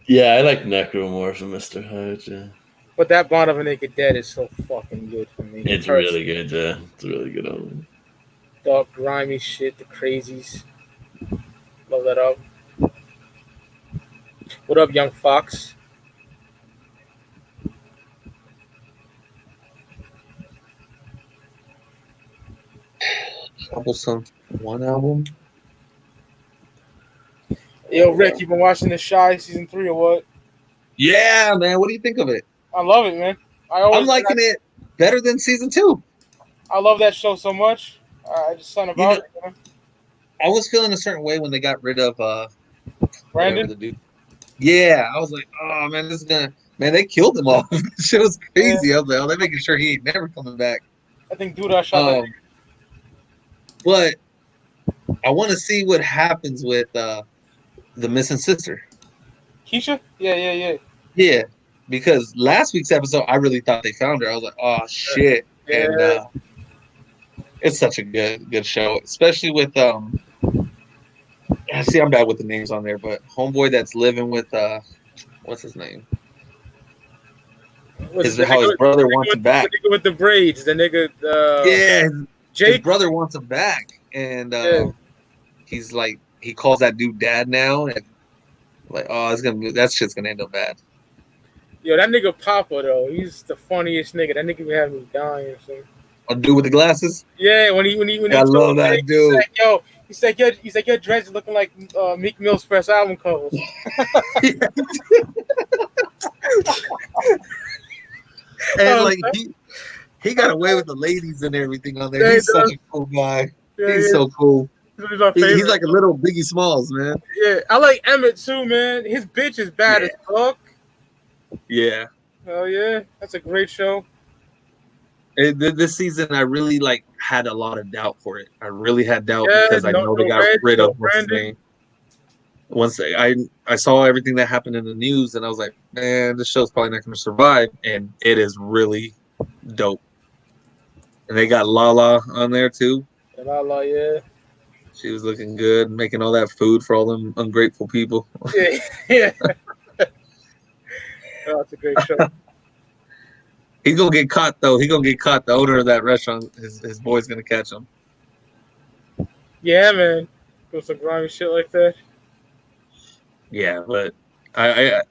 Yeah, I like Necromorph and Mr. Hyde, yeah. But that Bond of a Naked Dead is so fucking good for me. It's really good, yeah. It's a really good album. Dark, grimy shit, the crazies. Love that album. What up, Young Fox? Troublesome one album. Yo, Rick, you been watching The Shy season 3 or what? Yeah, man. What do you think of it? I love it, man. I'm liking it better than season 2. I love that show so much. I just son about it. You know? I was feeling a certain way when they got rid of Brandon. The dude. Yeah, I was like, oh man, this is gonna they killed him off. Shit was crazy. Yeah. I was like, oh, they're making sure he ain't never coming back. I think Duda shot that. But I want to see what happens with the missing sister. Keisha? Yeah. Yeah, because last week's episode, I really thought they found her. I was like, oh shit. Yeah. And it's such a good show, especially with see, I'm bad with the names on there, but homeboy that's living with what's his name? His brother wants him back. The nigga with the braids, the nigga. Jake. His brother wants him back, and he's like, he calls that dude dad now, and like, oh, that shit's gonna end up bad. Yo, that nigga Papa though, he's the funniest nigga. That nigga be having me dying. So. A dude with the glasses. Yeah, when he I told love him, that dude. he's like your dreads looking like Meek Mill's first album covers. And like he got away with the ladies and everything on there. Yeah, he He's such does. a cool guy. Yeah, He's so cool. he's my favorite. He's like a little Biggie Smalls, man. Yeah, I like Emmett too, man. His bitch is bad as fuck. Yeah. Oh yeah, that's a great show. This season, I really had a lot of doubt for it. I really had doubt Yeah, because I know they got rid of what's his name. Once I saw everything that happened in the news, and I was like, man, this show's probably not going to survive, and it is really dope. And they got Lala on there too. Lala, yeah. She was looking good, making all that food for all them ungrateful people. Yeah, yeah. Oh, that's a great show. He's gonna get caught though. He's gonna get caught. The owner of that restaurant, his boy's gonna catch him. Yeah, man. Do some grimy shit like that. Yeah, but I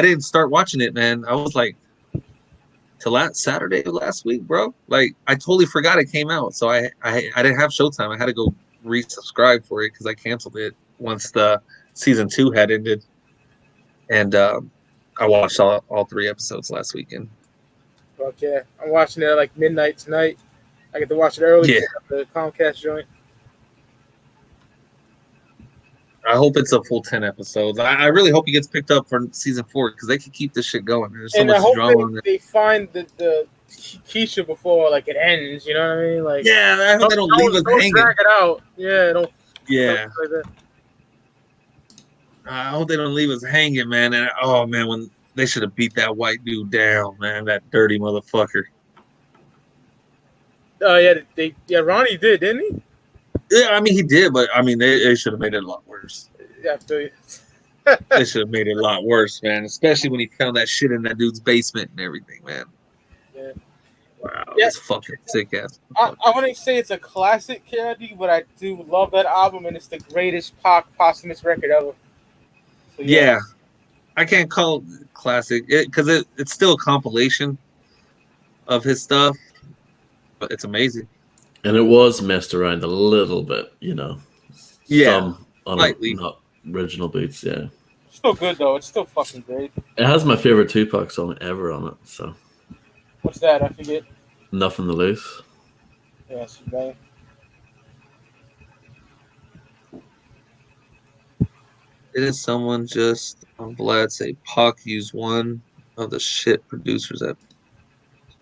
didn't start watching it, man. I was like, till last Saturday of last week, bro. Like I totally forgot it came out, so I didn't have Showtime. I had to go resubscribe for it because I canceled it once the season 2 had ended, and I watched all 3 episodes last weekend. Fuck yeah, I'm watching it at like midnight tonight. I get to watch it early. Yeah. The Comcast joint. I hope it's a full 10 episodes. I really hope he gets picked up for season 4 because they could keep this shit going. There's so much drama on it. They find the Keisha before like it ends. You know what I mean? Like yeah, I hope they don't leave us hanging. Drag it out. Yeah, don't. Yeah. Like that. I hope they don't leave us hanging, man. And oh man, when they should have beat that white dude down, man, that dirty motherfucker. Yeah, Ronnie did, didn't he? Yeah, I mean he did, but I mean they should have made it a lot worse. Yeah, I feel you. They should have made it a lot worse, man. Especially when he found that shit in that dude's basement and everything, man. Yeah. Wow, Yeah. it's fucking sick ass. I wouldn't say it's a classic KID, but I do love that album, and it's the greatest Pac posthumous record ever. So, yeah, I can't call it classic because it's still a compilation of his stuff, but it's amazing. And it was messed around a little bit, you know. Yeah, some on not original beats, yeah. Still good though. It's still fucking great. It has my favorite Tupac song ever on it. So. What's that? I forget. Nothing to Lose. Yes, right. Didn't someone just on Vlad say Pac used one of the shit producers that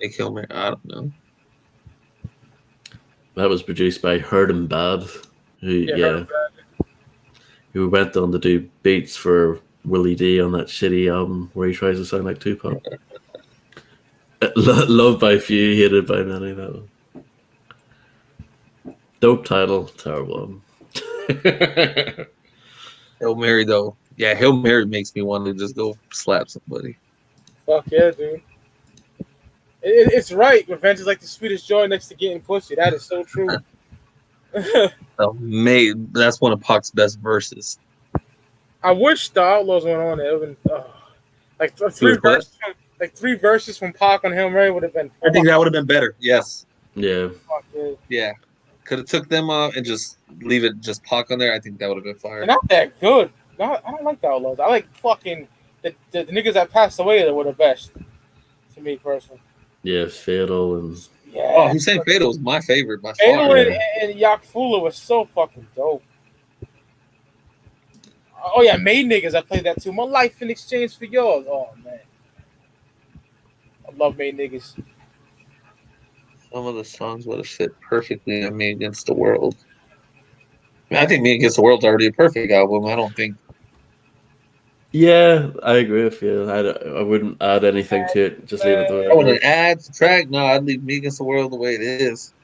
make Hail Mary? I don't know. That was produced by Heard 'Em Bad, who went on to do beats for Willie D on that shitty album where he tries to sound like Tupac. Loved by few, hated by many. That one. Dope title, terrible album. Hail Mary though, yeah, Hail Mary makes me want to just go slap somebody. Fuck yeah, dude. It's right. Revenge is like the sweetest joy next to getting pussy. That is so true. That's one of Pac's best verses. I wish the Outlaws went on there. It would been, like three verses from Pac on Hail Mary would have been. I think that would have been better. Yes. Yeah. Fuck yeah. Could have took them off and just leave it just Pac on there. I think that would have been fire. They're not that good. I don't like the Outlaws. I like fucking the niggas that passed away that were the best. To me personally. Yeah, Fatal and Hussein Fatal was my favorite by Fatal far. and Yak Fula was so fucking dope. Oh yeah, Made Niggas. I played that too. My life in exchange for yours. Oh man, I love Made Niggas. Some of the songs would have fit perfectly on Me Against the World. I mean, I think Me Against the World's already a perfect album. I don't think. Yeah, I agree with you. I wouldn't add anything to it. Just leave it the way I wouldn't add, subtract. No, I'd leave Me Against the World the way it is.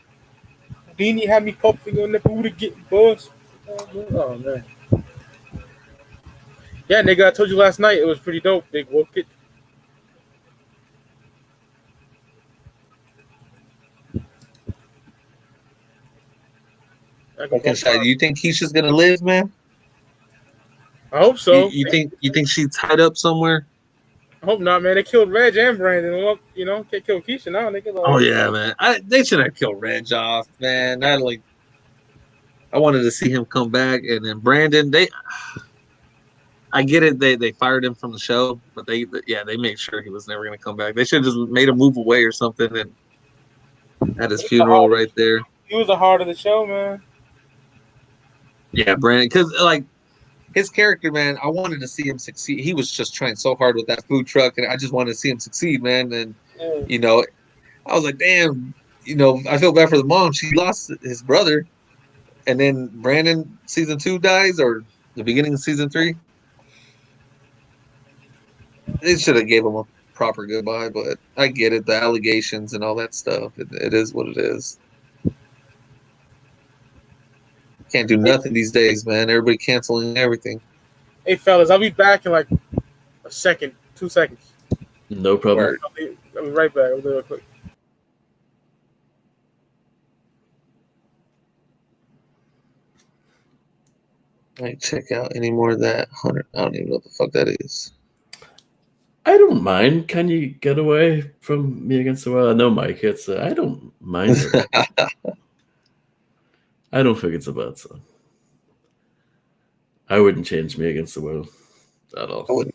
Beanie had me puffing on the booty getting buzzed. Oh man. Yeah, nigga, I told you last night it was pretty dope. Big whoop it. Do you think Keisha's gonna live, man? I hope so. You think she's tied up somewhere? I hope not, man. They killed Reg and Brandon. Well, you know, they killed Keisha now. They killed. Oh yeah, man. They should have killed Reg off, man. I wanted to see him come back, and then Brandon. I get it. They fired him from the show, but they made sure he was never going to come back. They should have just made him move away or something, and had his funeral right there. He was the heart of the show, man. Yeah, Brandon, because like his character, man, I wanted to see him succeed. He was just trying so hard with that food truck, and I just wanted to see him succeed, man. And you know, I was like, damn, you know, I feel bad for the mom. She lost his brother, and then Brandon season 2 dies, or the beginning of season 3. They should have gave him a proper goodbye, but I get it. The allegations and all that stuff. It is what it is. Can't do nothing these days, man. Everybody canceling everything. Hey, fellas, I'll be back in like a second, 2 seconds. No problem. I'll be right back. I'll do it quick. I ain't check out any more of that 100. I don't even know what the fuck that is. I don't mind. Can you get away from Me Against the World? I know Mike hits it. I don't mind it. I don't think it's a bad song. I wouldn't change Me Against the World at all. I wouldn't.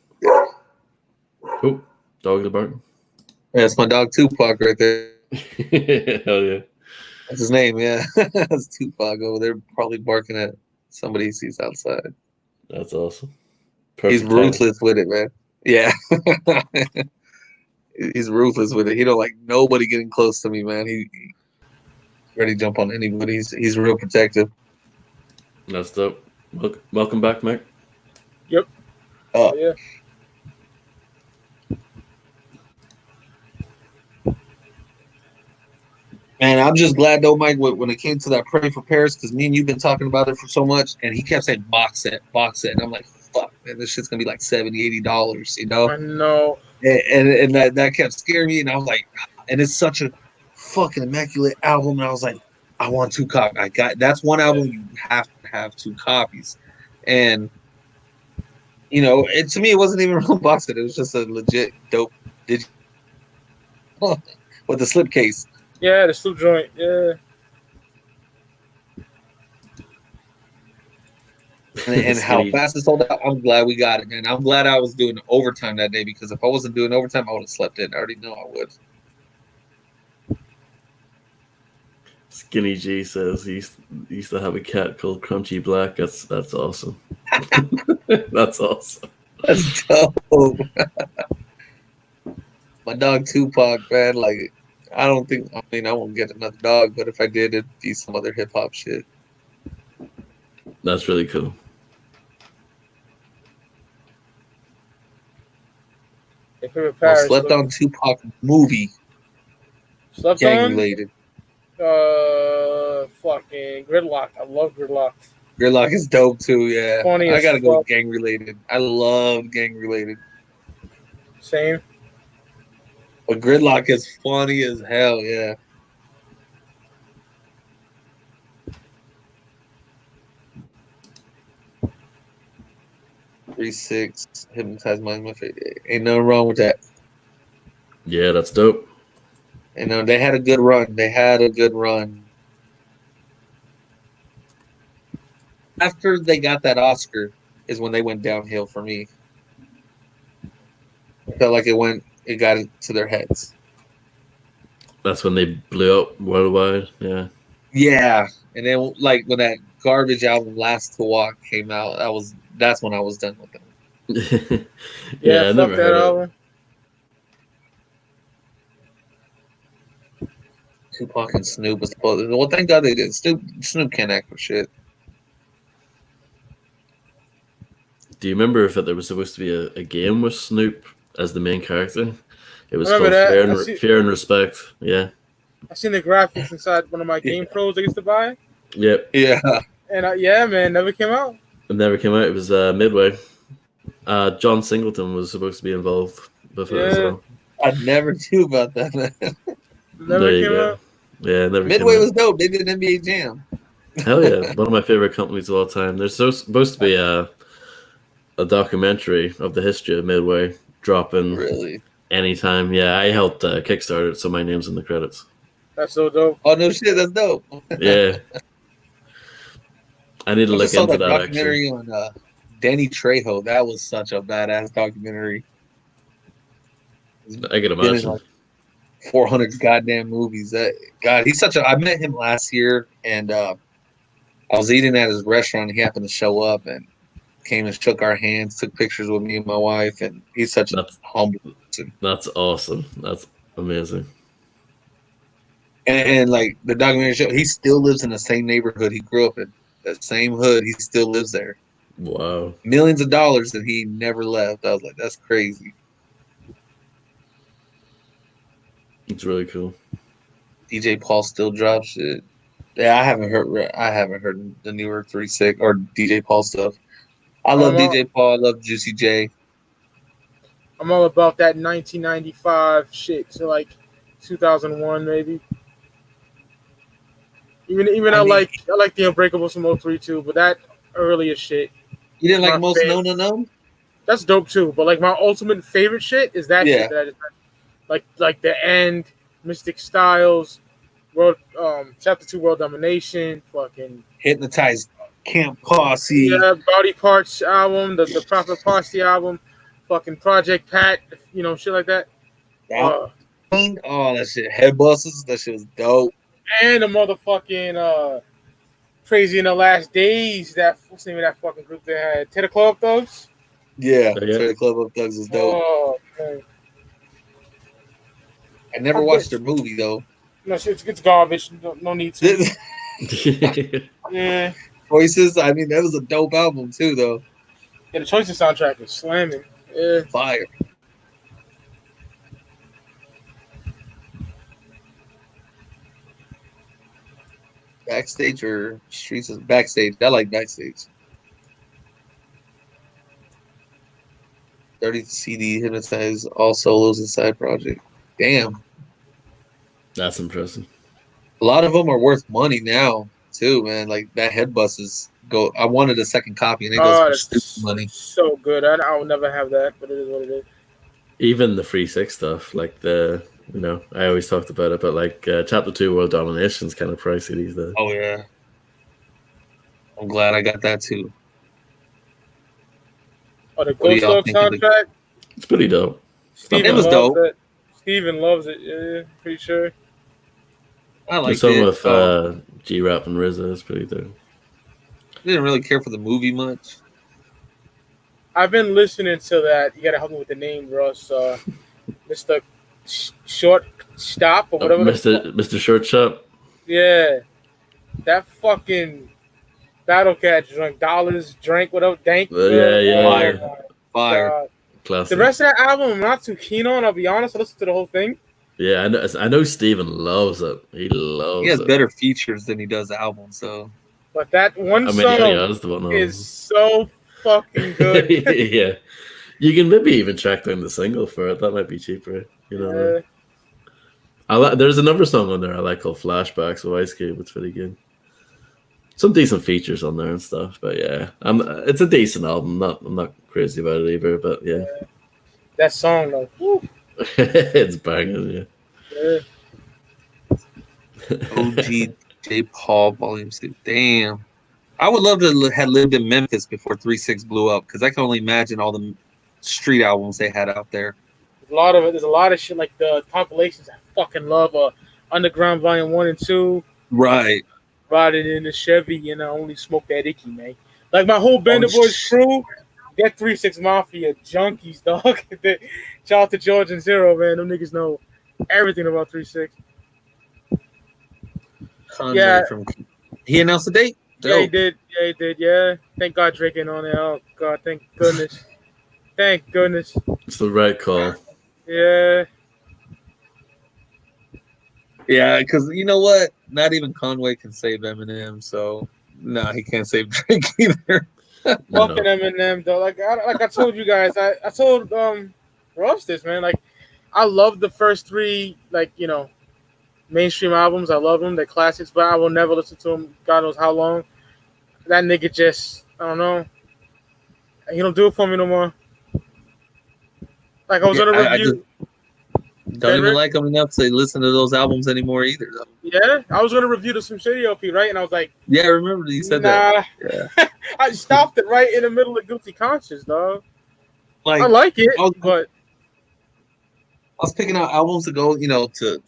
Oh, dog in the barn. Yeah, it's my dog Tupac right there. Hell yeah. That's his name, yeah. That's Tupac over there, probably barking at somebody he sees outside. That's awesome. He's ruthless with it, man. Yeah. He's ruthless with it. He don't like nobody getting close to me, man. He ready to jump on anybody. He's real protective. That's dope. Welcome back, Mike. Yep. Yeah. Man, I'm just glad though, Mike, when it came to that Pray for Paris, because me and you've been talking about it for so much, and he kept saying box set, and I'm like, fuck, man, this shit's gonna be like $70-$80, you know? I know. And that kept scaring me, and I was like, and it's such a fucking immaculate album, and I was like, I want 2 copies. That's one album you have to have 2 copies, and you know, to me, it wasn't even a real box set. It was just a legit dope with the slipcase. Yeah, the sloop joint. Yeah. And how fast it sold out. I'm glad we got it, man. I'm glad I was doing overtime that day, because if I wasn't doing overtime, I would have slept in. I already know I would. Skinny G says he used to have a cat called Crunchy Black. That's awesome. That's awesome. That's dope. My dog Tupac, man, like, I won't get another dog, but if I did, it'd be some other hip hop shit. That's really cool. Slept on Tupac movie. Slept gang on? related. Fucking Gridlock. I love Gridlock. Gridlock is dope too, yeah. Funny I as gotta go fuck. with gang related. I love gang related. Same. But Gridlock is funny as hell, yeah. $3-6 Hypnotize Mind. My favorite. Ain't nothing wrong with that. Yeah, that's dope. And they had a good run. After they got that Oscar is when they went downhill for me. I felt like it got to their heads. That's when they blew up worldwide. Yeah. Yeah. And then like when that garbage album Last to Walk came out, that's when I was done with them. Yeah, fuck that album. Tupac and Snoop was supposed to. Well, thank God they did. Snoop can't act for shit. Do you remember if there was supposed to be a game with Snoop as the main character? It was called Fear and Respect. Yeah. I seen the graphics inside one of my Game Pros I used to buy. Yep. Yeah. And yeah, man, never came out. It never came out. It was Midway. John Singleton was supposed to be involved with it as well. I never knew about that, man. Never came out. Yeah, never. Midway was dope. They did an NBA Jam. Hell yeah, one of my favorite companies of all time. There's supposed to be a documentary of the history of Midway, dropping Really? anytime. Yeah, I helped Kickstarter it, so my name's in the credits. That's so dope. Oh no shit, that's dope. Yeah. I need to I look just saw into that that actually. documentary on Danny Trejo. That was such a badass documentary. I can Been in imagine. like 400 goddamn movies. That God, he's such a. I met him last year, and I was eating at his restaurant. And he happened to show up and came and shook our hands, took pictures with me and my wife, and he's such a That's humble person. that's awesome. That's amazing. And like the documentary show, he still lives in the same neighborhood he grew up in. That same hood, he still lives there. Wow. Millions of dollars that he never left. I was like, that's crazy. It's really cool. DJ Paul still drops shit. Yeah, I haven't heard the newer 3-6 or DJ Paul stuff. I love DJ Paul. I love Juicy J. I'm all about that 1995 shit to like 2001 maybe. Even I like the Unbreakables from 03 too, but that earlier shit. You didn't like my Most favorite. Known? That's dope too. But like my ultimate favorite shit is that Yeah. shit that I just like the end, Mystic Styles, World Chapter 2 World Domination, fucking Hypnotized Camp Posse. yeah, Body Parts album, the Prophet Posse album, fucking Project Pat, shit like that. Oh, that shit. Headbusters. That shit was dope. And the motherfucking Crazy in the Last Days. What's the name of that fucking group they had? Teddy Club Thugs? Yeah, Yeah. Trade Club of Thugs is dope. Oh, man. I never watched their movie though. No, it's garbage. No need to. Yeah. Choices. I mean, that was a dope album too, though. Yeah, the Choices soundtrack is slamming. Yeah. Fire. Backstage or Streets of Backstage? I like Backstage. 30 CD Hypnotize all solos and side project. Damn. That's impressive. A lot of them are worth money now too, man. Like that Headbusters go. I wanted a second copy and it goes for that's stupid money. so good. I will never have that, but it is what it is. Even the 3-6 stuff, like I always talked about it, but like Chapter 2 World Domination is kind of pricey these days. Oh yeah. I'm glad I got that too. Oh, the What do Ghost y'all Dog think of the- soundtrack. It's pretty dope. Steven was loves dope. it. Steven loves it. Yeah, pretty sure. I The liked song it. with G-Rap and RZA is pretty dope. Didn't really care for the movie much. I've been listening to that. You gotta help me with the name, Russ. Mr. Short Stop or whatever. Mr. Short Shop. Yeah, that fucking Battle Cat drank dollars, drank whatever, dank. Yeah. my Fire. God. Classic. The rest of that album, I'm not too keen on. I'll be honest. I listened to the whole thing. Yeah, I know Steven loves it. He loves He has it. better features than he does albums, so But that one he song has the one is so fucking good. yeah. You can maybe even track down the single for it. That might be cheaper. There's another song on there I like called Flashbacks with Ice Cube. It's pretty good. Some decent features on there and stuff, but yeah, it's a decent album. I'm not crazy about it either, but yeah, That song though, whew, it's banging. yeah. OG J. Paul Volume 6. Damn. I would love to have lived in Memphis before 3-6 blew up because I can only imagine all the street albums they had out there. There's a lot of it. There's a lot of shit like the compilations. I fucking love Underground Volume 1 and 2. Right. Riding in the Chevy and I only smoke that icky, man. Like my whole Bender Oh, Boys crew, that 3-6 Mafia junkies, dog. Shout out to George and Zero, man. Them niggas know everything about 3-6. Conway Yeah. He announced the date? Yeah, he Dope. did. Yeah, he did. Yeah. Thank God Drake ain't on there. Oh God, thank goodness. Thank goodness. It's the right call. Yeah. Yeah, because you know what? Not even Conway can save Eminem, so no, he can't save Drake either. Fucking Eminem, though. Like I told you guys, I told Ross this, man. Like I love the first three, mainstream albums. I love them. They're classics, but I will never listen to them. God knows how long. That nigga just, I don't know. He don't do it for me no more. Like I was gonna I review. don't even like him enough to listen to those albums anymore either. Though. Yeah, I was gonna review the Slim Shady LP, right? And I was like, Yeah, I remember you said nah. that. Yeah. I stopped it right in the middle of Guilty Conscience, dog. Like I like it, I but was picking out albums to go, to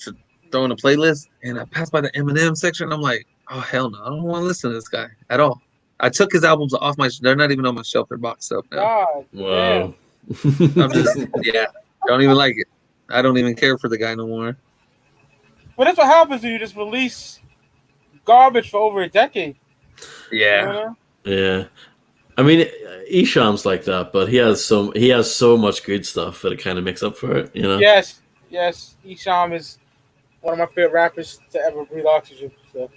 throw in a playlist, and I passed by the Eminem section. And I'm like, oh hell no, I don't want to listen to this guy at all. I took his albums off my. They're not even on my shelf. They're boxed up now. God, Wow. I'm just don't even like it. I don't even care for the guy no more. But that's what happens when you just release garbage for over a decade. Yeah. You know? Yeah. I mean, Isham's like that, but he has so much good stuff that it kind of makes up for it, you know. Yes. Esham is one of my favorite rappers to ever breathe oxygen. So.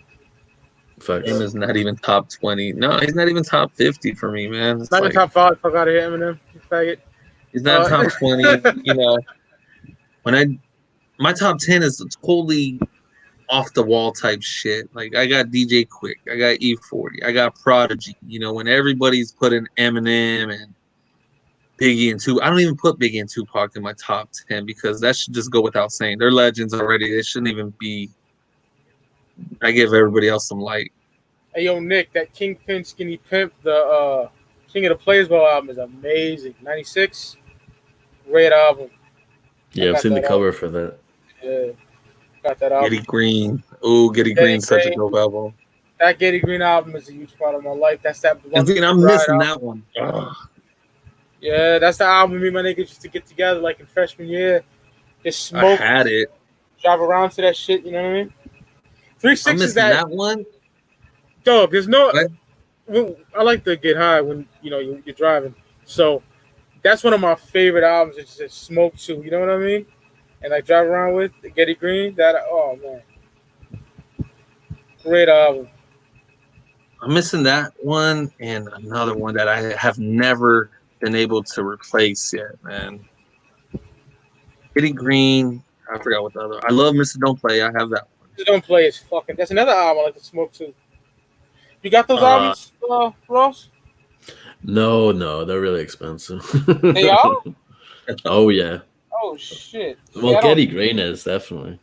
Facts. Him is not even top 20. No, he's not even top 50 for me, man. It's Not even top 5. Fuck out of here, Eminem. You faggot. He's not top 20. When my top 10 is totally off the wall type shit. Like I got DJ Quick, I got E40, I got Prodigy. When everybody's putting Eminem and Biggie and Tupac, I don't even put Biggie and Tupac in my top 10 because that should just go without saying. They're legends already. They shouldn't even be. I give everybody else some light. Hey, yo, Nick, that Kingpin Skinny Pimp, the King of the Players Ball album is amazing. 96, great album. Yeah, I've seen the cover album. for that. Yeah, got that album. Getty Green. Oh, Getty Green's such a dope album. That Getty Green album is a huge part of my life. That's that one. I'm missing that one. Ugh. Yeah, that's the album me and my niggas used to get together like in freshman year. Just smoke. I had it. Drive around to that shit, you know what I mean? 3-6 I'm is missing that one. Dog, there's no. What? Well, I like to get high when you're driving. So that's one of my favorite albums. It's just smoke too. You know what I mean? And I drive around with the Getty Green. Oh man, great album. I'm missing that one and another one that I have never been able to replace yet, man. Getty Green. I forgot what the other. I love Mr. Don't Play. I have that one. Mr. Don't Play is fucking. That's another album I like to smoke too. You got those albums, Ross? No, they're really expensive. They are? Oh yeah. Oh shit. Well, Yeah, Getty Green is definitely.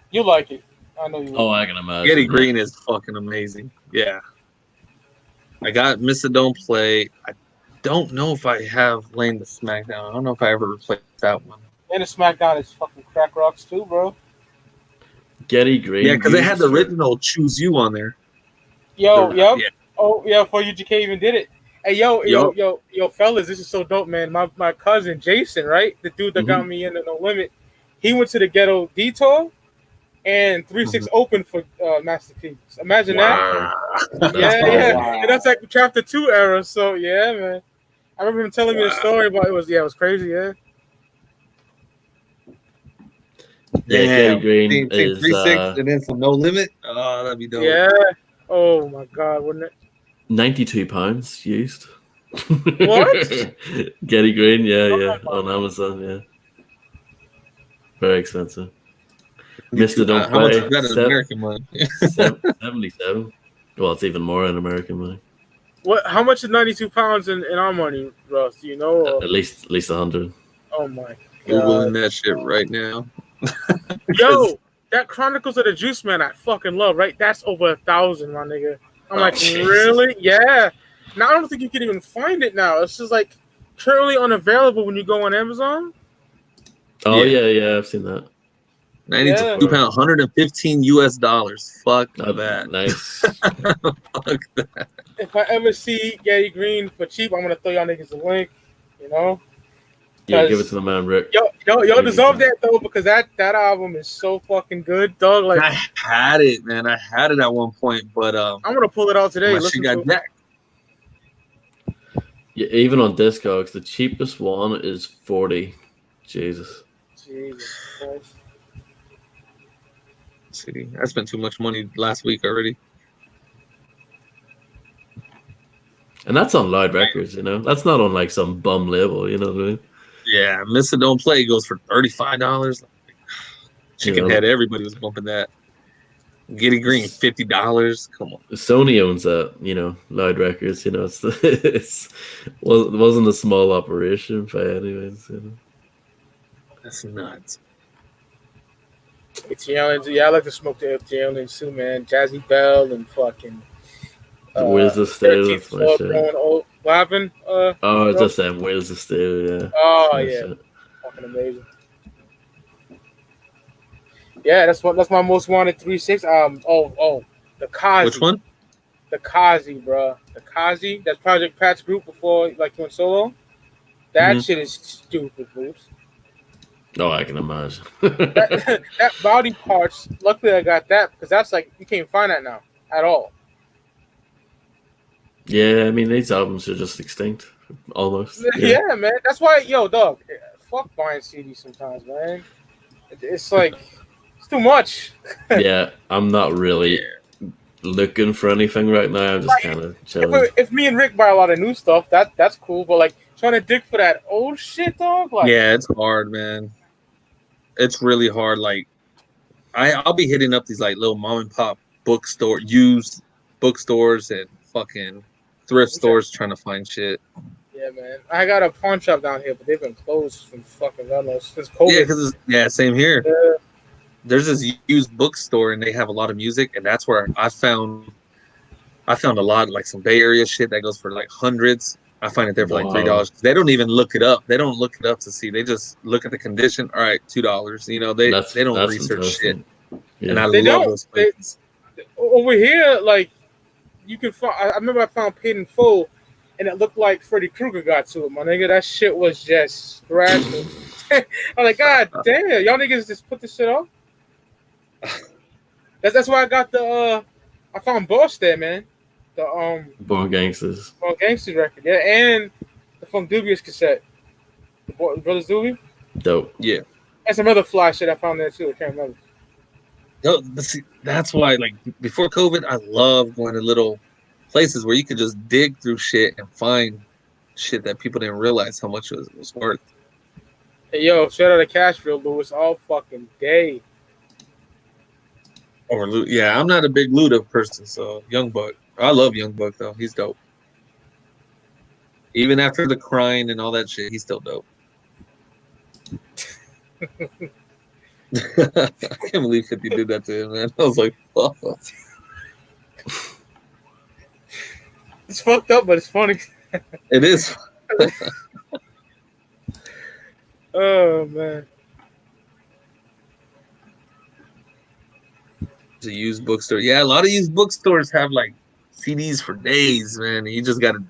You like it. I know you like Oh, I can imagine. Getty Green is fucking amazing. Yeah. I got Mr. Don't Play. I don't know if I have Lane to SmackDown. I don't know if I ever replaced that one. And the SmackDown is fucking crack rocks too, bro. Getty Green. Yeah, because they had the original Choose You on there. Yep. Yeah. Oh, yeah, before UGK even did it. Hey, yo, fellas, this is so dope, man. My cousin Jason, right? The dude that got me into No Limit, he went to the Ghetto Detour and 3-6 opened for Master P. Imagine that. Yeah. And that's like Chapter 2 era. So, yeah, man. I remember him telling me the story about it. Was crazy, yeah. Yeah, Getty Green is 3-6 and then some No Limit. Oh, that'd be dope. Yeah. Oh my God, wouldn't it? £92 used. What? Getty Green, yeah, on Amazon, yeah. Very expensive. Mr. Don't How much Play. is that in American money? 77. Well, it's even more in American money. What? How much is 92 pounds in our money, Russ? Do you know? At least 100. Oh my God. Googling that shit right now. Yo, that Chronicles of the Juice Man, I fucking love, right? That's over 1,000, my nigga. I'm like, Jesus. really? Yeah. Now I don't think you can even find it now. It's just like currently unavailable when you go on Amazon. Oh yeah, I've seen that. 92 pounds, $115. Fuck that. Nice. Fuck that. If I ever see Getty Green for cheap, I'm gonna throw y'all niggas a link. You know? Yeah, give it to the man, Rick. Yo, deserve that though because that album is so fucking good, dog. Like I had it, man. I had it at one point, but I'm gonna pull it out today. she got jacked. Yeah, even on Discogs, the cheapest one is 40. Jesus Christ. See, I spent too much money last week already. And that's on Loud Records, you know? That's not on like some bum label, you know what I mean? Yeah, Mr. Don't Play goes for $35. Chicken Head, everybody was bumping that. Getty Green, $50. Come on. Sony owns that, Loud Records. It wasn't a small operation by any means. That's nuts. It's aliens. Yeah, I like to smoke the aliens too, man. Jazzy Bell and fucking. Where's the Steel? 13th That's my floor shit. growing old. What happened? Oh, just saying, Where's the Steel? Yeah. Oh That's my yeah, shit. fucking amazing. Yeah, that's my most wanted 3-6. The Kazi. Which one? The Kazi, bro. The Kazi. That's Project Pat's group before like he went solo. That Mhm. shit is stupid, boobs. Oh, I can imagine. That body parts. Luckily, I got that because that's like you can't find that now at all. Yeah, I mean these albums are just extinct, almost. Yeah, man. That's why, yo, dog. Fuck buying CDs sometimes, man. It's like it's too much. Yeah, I'm not really looking for anything right now. I'm just kind of chilling. If me and Rick buy a lot of new stuff, that's cool. But like trying to dig for that old shit, dog. Like, Yeah, it's hard, man. It's really hard. Like, I'll be hitting up these like little mom and pop used bookstores and fucking thrift stores trying to find shit. Yeah, man. I got a pawn shop down here, but they've been closed from fucking God knows since COVID. Yeah, same here. Yeah. There's this used bookstore and they have a lot of music, and that's where I found a lot like some Bay Area shit that goes for like hundreds. I find it there for like $3. They don't even look it up. They don't look it up to see. They just look at the condition. All right, $2. They don't research shit. Yeah. And I love those places. Over here, like you can find. I remember I found Paid in Full, and it looked like Freddy Krueger got to it. My nigga, that shit was just scratching. I'm like, God damn, y'all niggas just put this shit up. That's why I got the. I found Boss there, man. The Born Gangsters. Born Gangsters record, yeah, and the From Dubious cassette. The Brothers Doobie. Dope. Yeah. And some other fly shit I found there too. I can't remember. No, but see, that's why, like, before COVID, I love going to little places where you could just dig through shit and find shit that people didn't realize how much it was worth. Hey, yo, shout out to Cashville, Lewis, all fucking day. Or yeah, I'm not a big Luda person, so Young Buck. I love Young Buck though. He's dope. Even after the crying and all that shit, he's still dope. I can't believe 50 did that to him, man. I was like, fuck. It's fucked up, but it's funny. It is. Oh, man. It's a used bookstore. Yeah, a lot of used bookstores have like CDs for days, man. You just gotta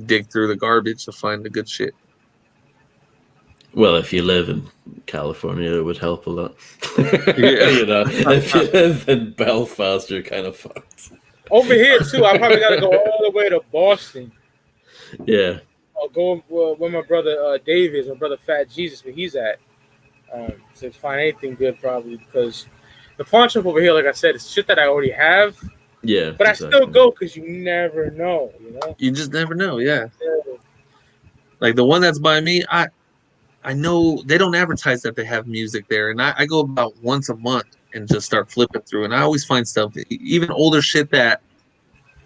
dig through the garbage to find the good shit. Well, if you live in California, it would help a lot. Yeah. If you live in Belfast, you're kind of fucked. Over here, too, I probably got to go all the way to Boston. Yeah. I'll go where my brother Dave is, my brother Fat Jesus, where he's at. To find anything good, probably, because the pawn shop over here, like I said, it's shit that I already have. Yeah. But exactly. I still go because you never know, you know? You just never know, yeah. Like the one that's by me, I know they don't advertise that they have music there, and I go about once a month and just start flipping through, and I always find stuff, even older shit that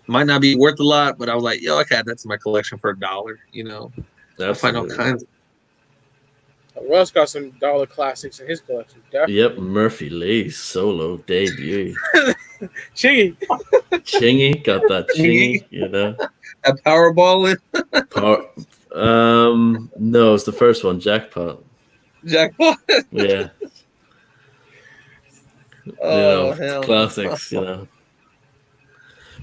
might not be worth a lot, but I was like, yo, I can add that to my collection for $1, you know. I find all kinds. Russ got some dollar classics in his collection. Definitely. Yep, Murphy Lee's solo debut. Chingy. Chingy, got that Chingy, you know. A Powerball no, it's the first one, Jackpot. Jackpot. Yeah. Oh, hell. Classics, you know.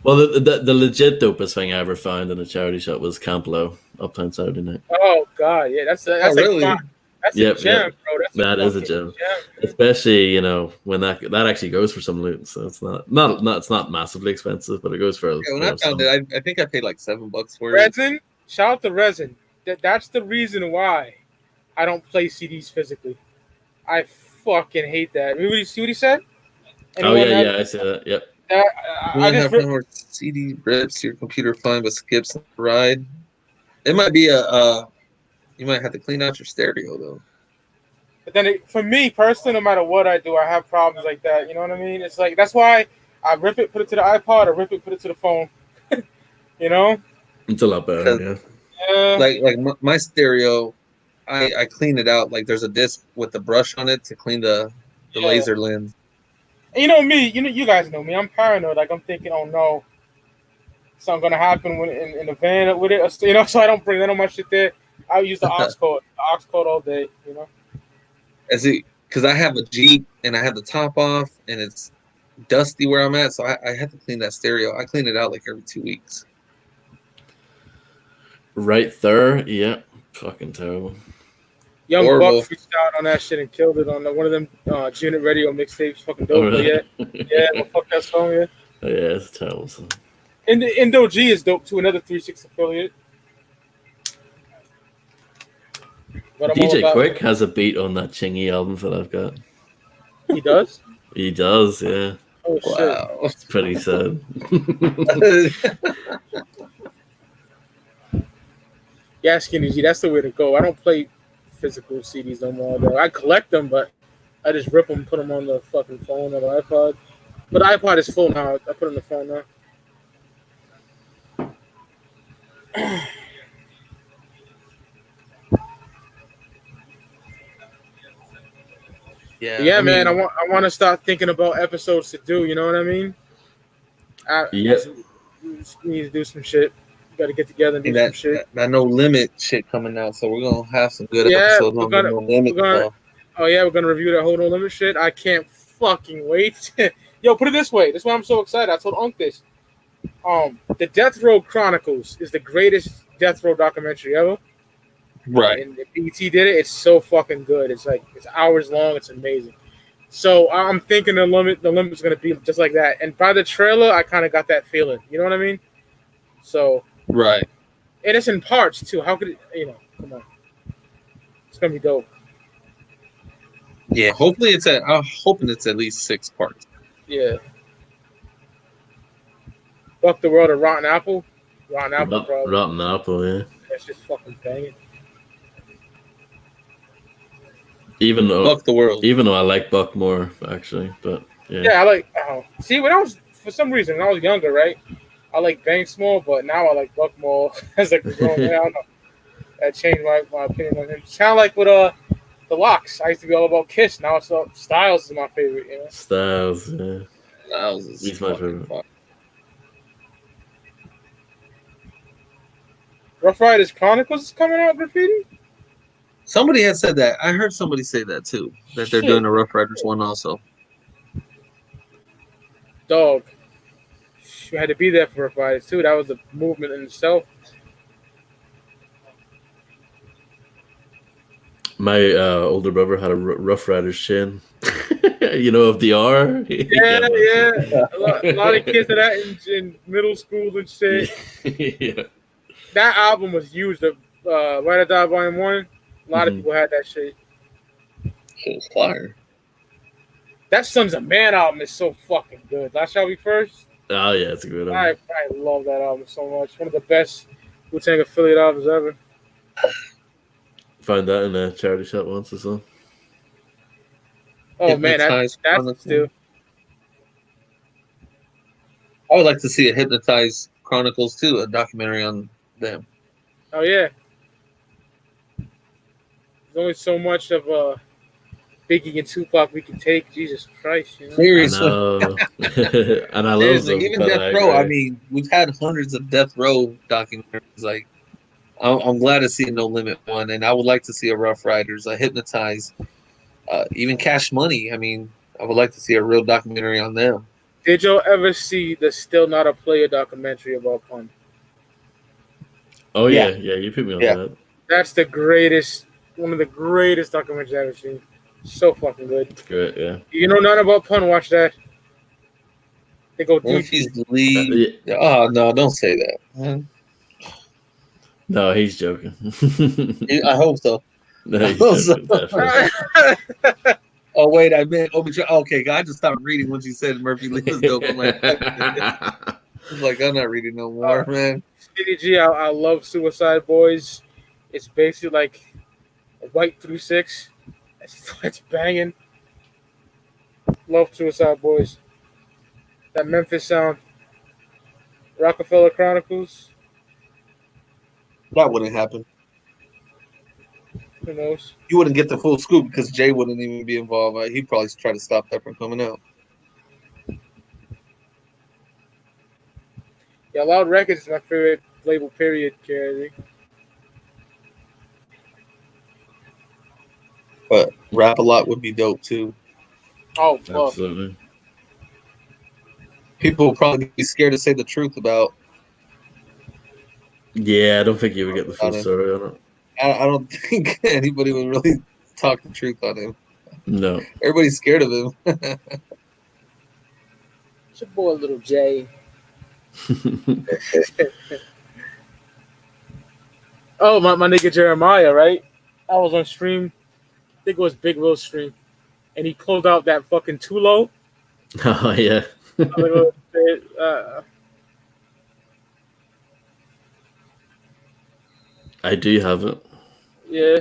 Well, the legit dopest thing I ever found in a charity shop was Camp Low, Uptown Saturday Night. Oh God, yeah, that's really? Like that's a gem, bro. That is a gem, especially when that actually goes for some loot. So it's not massively expensive, but it goes for. Yeah, when I found it, I think I paid like $7 for it. Resin, shout out to Resin. That's the reason why I don't play CDs physically. I fucking hate that. You see what he said? Anyone I see that. Yep. I have no more CD rips. Your computer fine, but skips the ride. It might be you might have to clean out your stereo though. But then for me personally, no matter what I do, I have problems like that. You know what I mean? It's like that's why I rip it, put it to the iPod, or rip it, put it to the phone. You know? It's a lot better, yeah. Like my stereo, I clean it out. Like there's a disc with the brush on it to clean the laser lens. And you know me, you guys know me. I'm paranoid. Like I'm thinking, oh no, something gonna happen when in the van with it. You know, so I don't bring none of my shit there. I use the aux code all day. You know. Because I have a Jeep and I have the top off and it's dusty where I'm at, so I have to clean that stereo. I clean it out like every 2 weeks. Right there, yeah, fucking terrible. Young Horrible. Buck freaked out on that shit and killed it on one of them Unit Radio mixtapes. Fucking dope, really? yeah, well, fuck that song, yeah. Oh, yeah, it's a terrible song. And the Indo G is dope too, another 3-6 affiliate. But DJ Quick has a beat on that Chingy album that I've got. He does? He does, yeah. Oh, wow. shit. It's pretty sad. Yeah, Skinny G, that's the way to go. I don't play physical CDs no more, though. I collect them, but I just rip them, put them on the fucking phone or the iPod. But the iPod is full now. I put it on the phone now. Yeah, man. I want to start thinking about episodes to do. You know what I mean? We need to do some shit. We got to get together and do some shit. That No Limit shit coming out, so we're gonna have some good episodes on No Limit. Oh yeah, we're gonna review that whole No Limit shit. I can't fucking wait. Yo, put it this way. This is why I'm so excited. I told Unc this. The Death Row Chronicles is the greatest Death Row documentary ever. Right. And BET did it. It's so fucking good. It's hours long. It's amazing. So I'm thinking the limit's gonna be just like that. And by the trailer, I kind of got that feeling. You know what I mean? So right. And it's in parts too. How could it? Come on. It's gonna be dope. Yeah. Hopefully I'm hoping it's at least 6 parts. Yeah. Fuck the World of Rotten Apple. Rotten Apple, yeah. That's just fucking banging. Even though Fuck the World. Even though I like Buck more, actually, but yeah. Yeah, I like. See, when I was for some reason when I was younger, right? I like Banks more, but now I like Buck more as a grown man. I don't know. That changed my opinion on him. It's kind of like with the Locks. I used to be all about Kiss. Now it's Styles is my favorite. You know? Styles, yeah. Styles is He's my favorite. Fun. Rough Riders Chronicles is coming out, Graffiti? Somebody had said that. I heard somebody say that too. That they're doing a Rough Riders one also. Dog. You had to be there for Rough Riders too. That was a movement in itself. My older brother had a Rough Riders chain. Of the R. Yeah. A lot of kids of that in middle school and shit. Yeah. That album was used. Ride or Die Volume 1. A lot of people had that shit. It was fire. That Sons of Man album is so fucking good. Last Shall Be First. Oh yeah, it's a good album. I love that album so much. One of the best Wu-Tang affiliate albums ever. Found that in a charity shop once or so. Oh man, that's still. I would like to see a Hypnotized Chronicles too, a documentary on them. Oh yeah. There's only so much of Biggie and Tupac we can take. Jesus Christ, Seriously. And I love them. Even Death Row. I mean, we've had hundreds of Death Row documentaries. Like, I'm glad to see a No Limit one, and I would like to see a Rough Riders, a Hypnotized, even Cash Money. I mean, I would like to see a real documentary on them. Did y'all ever see the Still Not a Player documentary about Pun? Oh yeah, you put me on that. That's the greatest, one of the greatest documentaries I've ever seen. So fucking good. It's good, yeah. You know nothing about Pun? Watch that. They go deep. If he's the lead. Oh no, don't say that. No, he's joking. I hope so. No, he's joking, Oh wait, I meant okay. I just stopped reading when you said Murphy Lee was dope. I'm like, I'm not reading no more, man. CDG, I love Suicide Boys. It's basically like a white 3-6. It's banging. Love Suicide Boys. That Memphis sound. Rockefeller Chronicles. That wouldn't happen. Who knows? You wouldn't get the full scoop because Jay wouldn't even be involved. He'd probably try to stop that from coming out. Yeah, Loud Records is my favorite label. Period, Gary. But Rap a Lot would be dope too. Oh, fuck. Absolutely. People will probably be scared to say the truth about. Yeah, I don't think you would get the full About him. story on it. I don't think anybody would really talk the truth on him. No. Everybody's scared of him. It's your boy, Little J. Oh, my nigga Jeremiah, right? I was on stream. I think it was Big Will's stream. And he pulled out that fucking Tulo. Oh, yeah. I do have it. Yeah.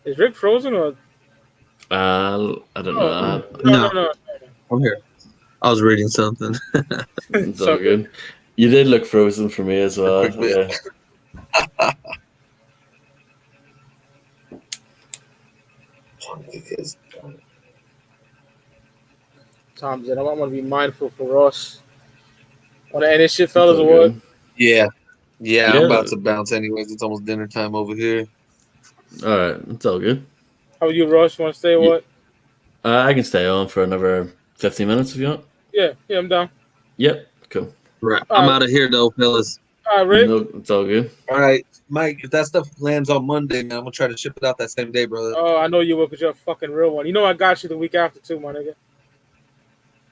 Is Rick frozen or? I don't know. No. I'm here. I was reading something. It's all good. You did look frozen for me as well. Yeah. Tom said, I want to be mindful for us. Want to end this shit, fellas, or what? Yeah, I'm about to bounce anyways. It's almost dinner time over here. All right, it's all good. How are you, Russ? Want to stay or what? I can stay on for another 15 minutes if you want. Yeah, I'm down. Yep, cool. Right, I'm out of here though, fellas. All right, Rick. No, it's all good. All right, Mike. If that stuff lands on Monday, man, I'm gonna try to ship it out that same day, brother. Oh, I know you will, because you're a fucking real one. You know I got you the week after too, my nigga.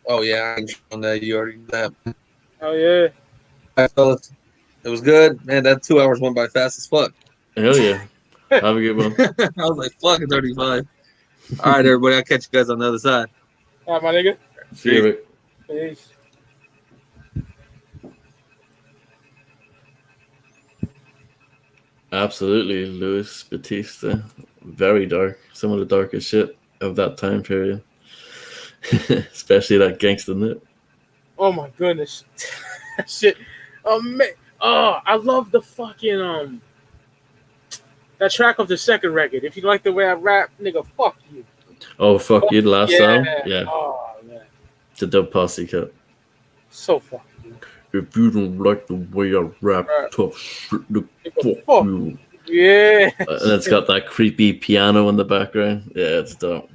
Oh yeah, I ain't on that. You already knew that. Oh yeah. All right, fellas. It was good, man. That 2 hours went by fast as fuck. Hell yeah. Have a good one. I was like, fuck, it's 35. All right, everybody. I'll catch you guys on the other side. All right, my nigga. See you, Rick. Peace. Absolutely, Luis Batista. Very dark. Some of the darkest shit of that time period. Especially that gangsta nip. Oh my goodness. Shit. Man. Oh, I love the fucking that track of the second record. If you like the way I rap, nigga, fuck you. Oh, fuck you, the last song? Yeah. Oh man. The Dub Posse cut. So fucking good. If you don't like the way I rap, tough shit, look, fuck you. Yeah. And it's got that creepy piano in the background. Yeah, it's dope.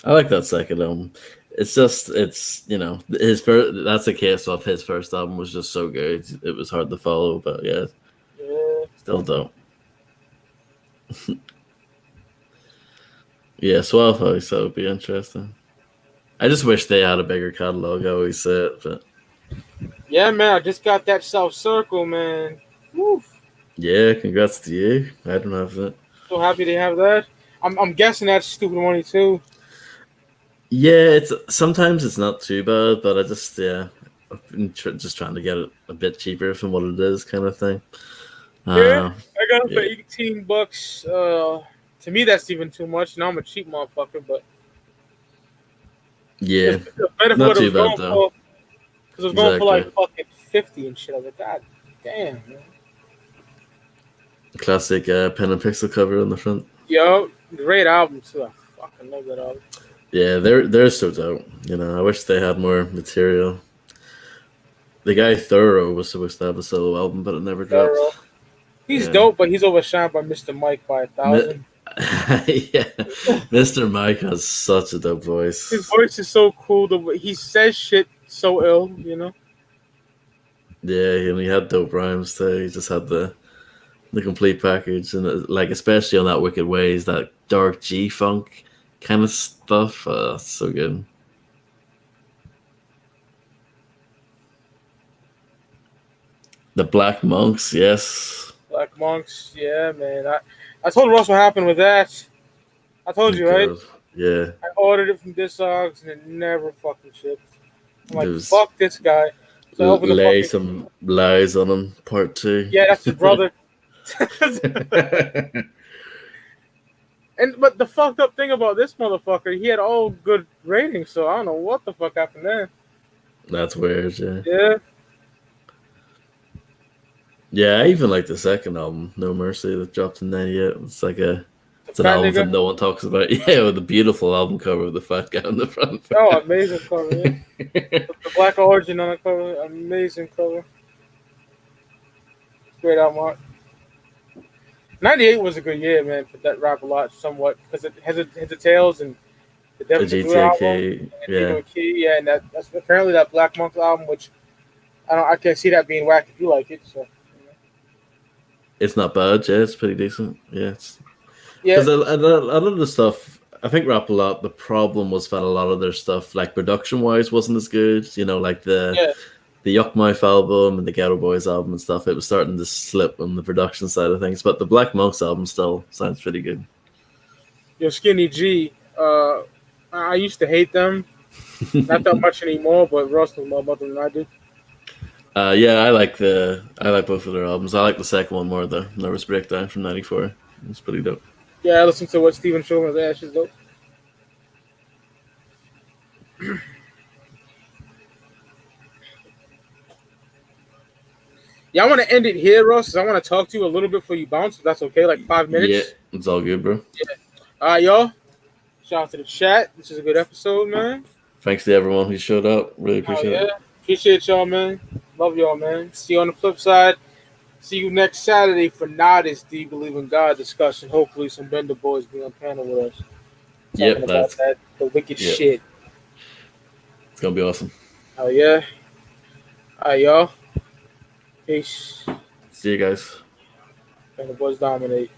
I like that second album. It's just, you know, his first. That's a case of his first album was just so good. It was hard to follow, but yeah. Still dope. Yeah, Swell House, that would be interesting. I just wish they had a bigger catalog. I always say it, but yeah, man, I just got that South Circle, man. Woof. Yeah, congrats to you. I don't have that. So happy they have that. I'm guessing that's Stupid Money too. Yeah, sometimes it's not too bad, but I just I've been just trying to get it a bit cheaper from what it is, kind of thing. Yeah, I got it for $18. To me, that's even too much. Now I'm a cheap motherfucker, but yeah, better not too bad though. Because it was going for like fucking 50 and shit. I was like, God damn, man. Classic pen and pixel cover on the front. Yo, great album too. I fucking love that album. Yeah, they're so dope. You know, I wish they had more material. The guy Thorough was supposed to have a solo album, but it never dropped. He's dope, but he's overshined by Mr. Mike by 1,000. Yeah, Mr. Mike has such a dope voice. His voice is so cool. He says shit so ill, you know. Yeah, and he had dope rhymes too. He just had the complete package, and like especially on that Wicked Ways, that dark G funk kind of stuff. It's so good. The Black Monks, yes. Black Monks, yeah, man. I told Russ what happened with that. I told you, right? Yeah. I ordered it from Discogs and it never fucking shipped. I'm like, fuck this guy. So lay some lies on him, part 2. Yeah, that's his brother. But the fucked up thing about this motherfucker, he had all good ratings, so I don't know what the fuck happened there. That's weird, yeah. Yeah. Yeah, I even like the second album, No Mercy, that dropped in 98. It's like it's an Fat album nigga. that no one talks about. Yeah, with the beautiful album cover with the fat guy on the front. Oh, amazing cover, yeah. The Black Origin on the cover, amazing cover. Great album art. 98 was a good year, man, for that Rap a Lot, somewhat, because it has the Tales and the The Devin the Dude GTA album, Key, and yeah. Devin Key, yeah, and that's apparently that Black Monk album, which I can't see that being whack if you like it. So, It's not bad, yeah, it's pretty decent. Yeah, yeah, because a lot of the stuff, I think Rap a Lot, the problem was that a lot of their stuff, like production wise, wasn't as good. You know, like the Yuck Mouth album and the Ghetto Boys album and stuff, it was starting to slip on the production side of things. But the Black Monks album still sounds pretty good. Yo, Skinny G, I used to hate them, not that much anymore, but Ross knows more about them than I do. Yeah, I like both of their albums. I like the second one more, the Nervous Breakdown from '94. It's pretty dope. Yeah, I listened to what Steven showed me. She's dope. Yeah, I want to end it here, Ross, because I want to talk to you a little bit before you bounce, if that's okay, like 5 minutes. Yeah, it's all good, bro. Yeah. All right, y'all. Shout out to the chat. This is a good episode, man. Thanks to everyone who showed up. Really appreciate it. Appreciate y'all, man. Love y'all, man. See you on the flip side. See you next Saturday for Nodis Do You Believe in God discussion. Hopefully some Bender boys be on panel with us. Yep, that's the wicked shit. It's gonna be awesome. Oh yeah. All right, y'all. Peace. See you guys. Bender boys dominate.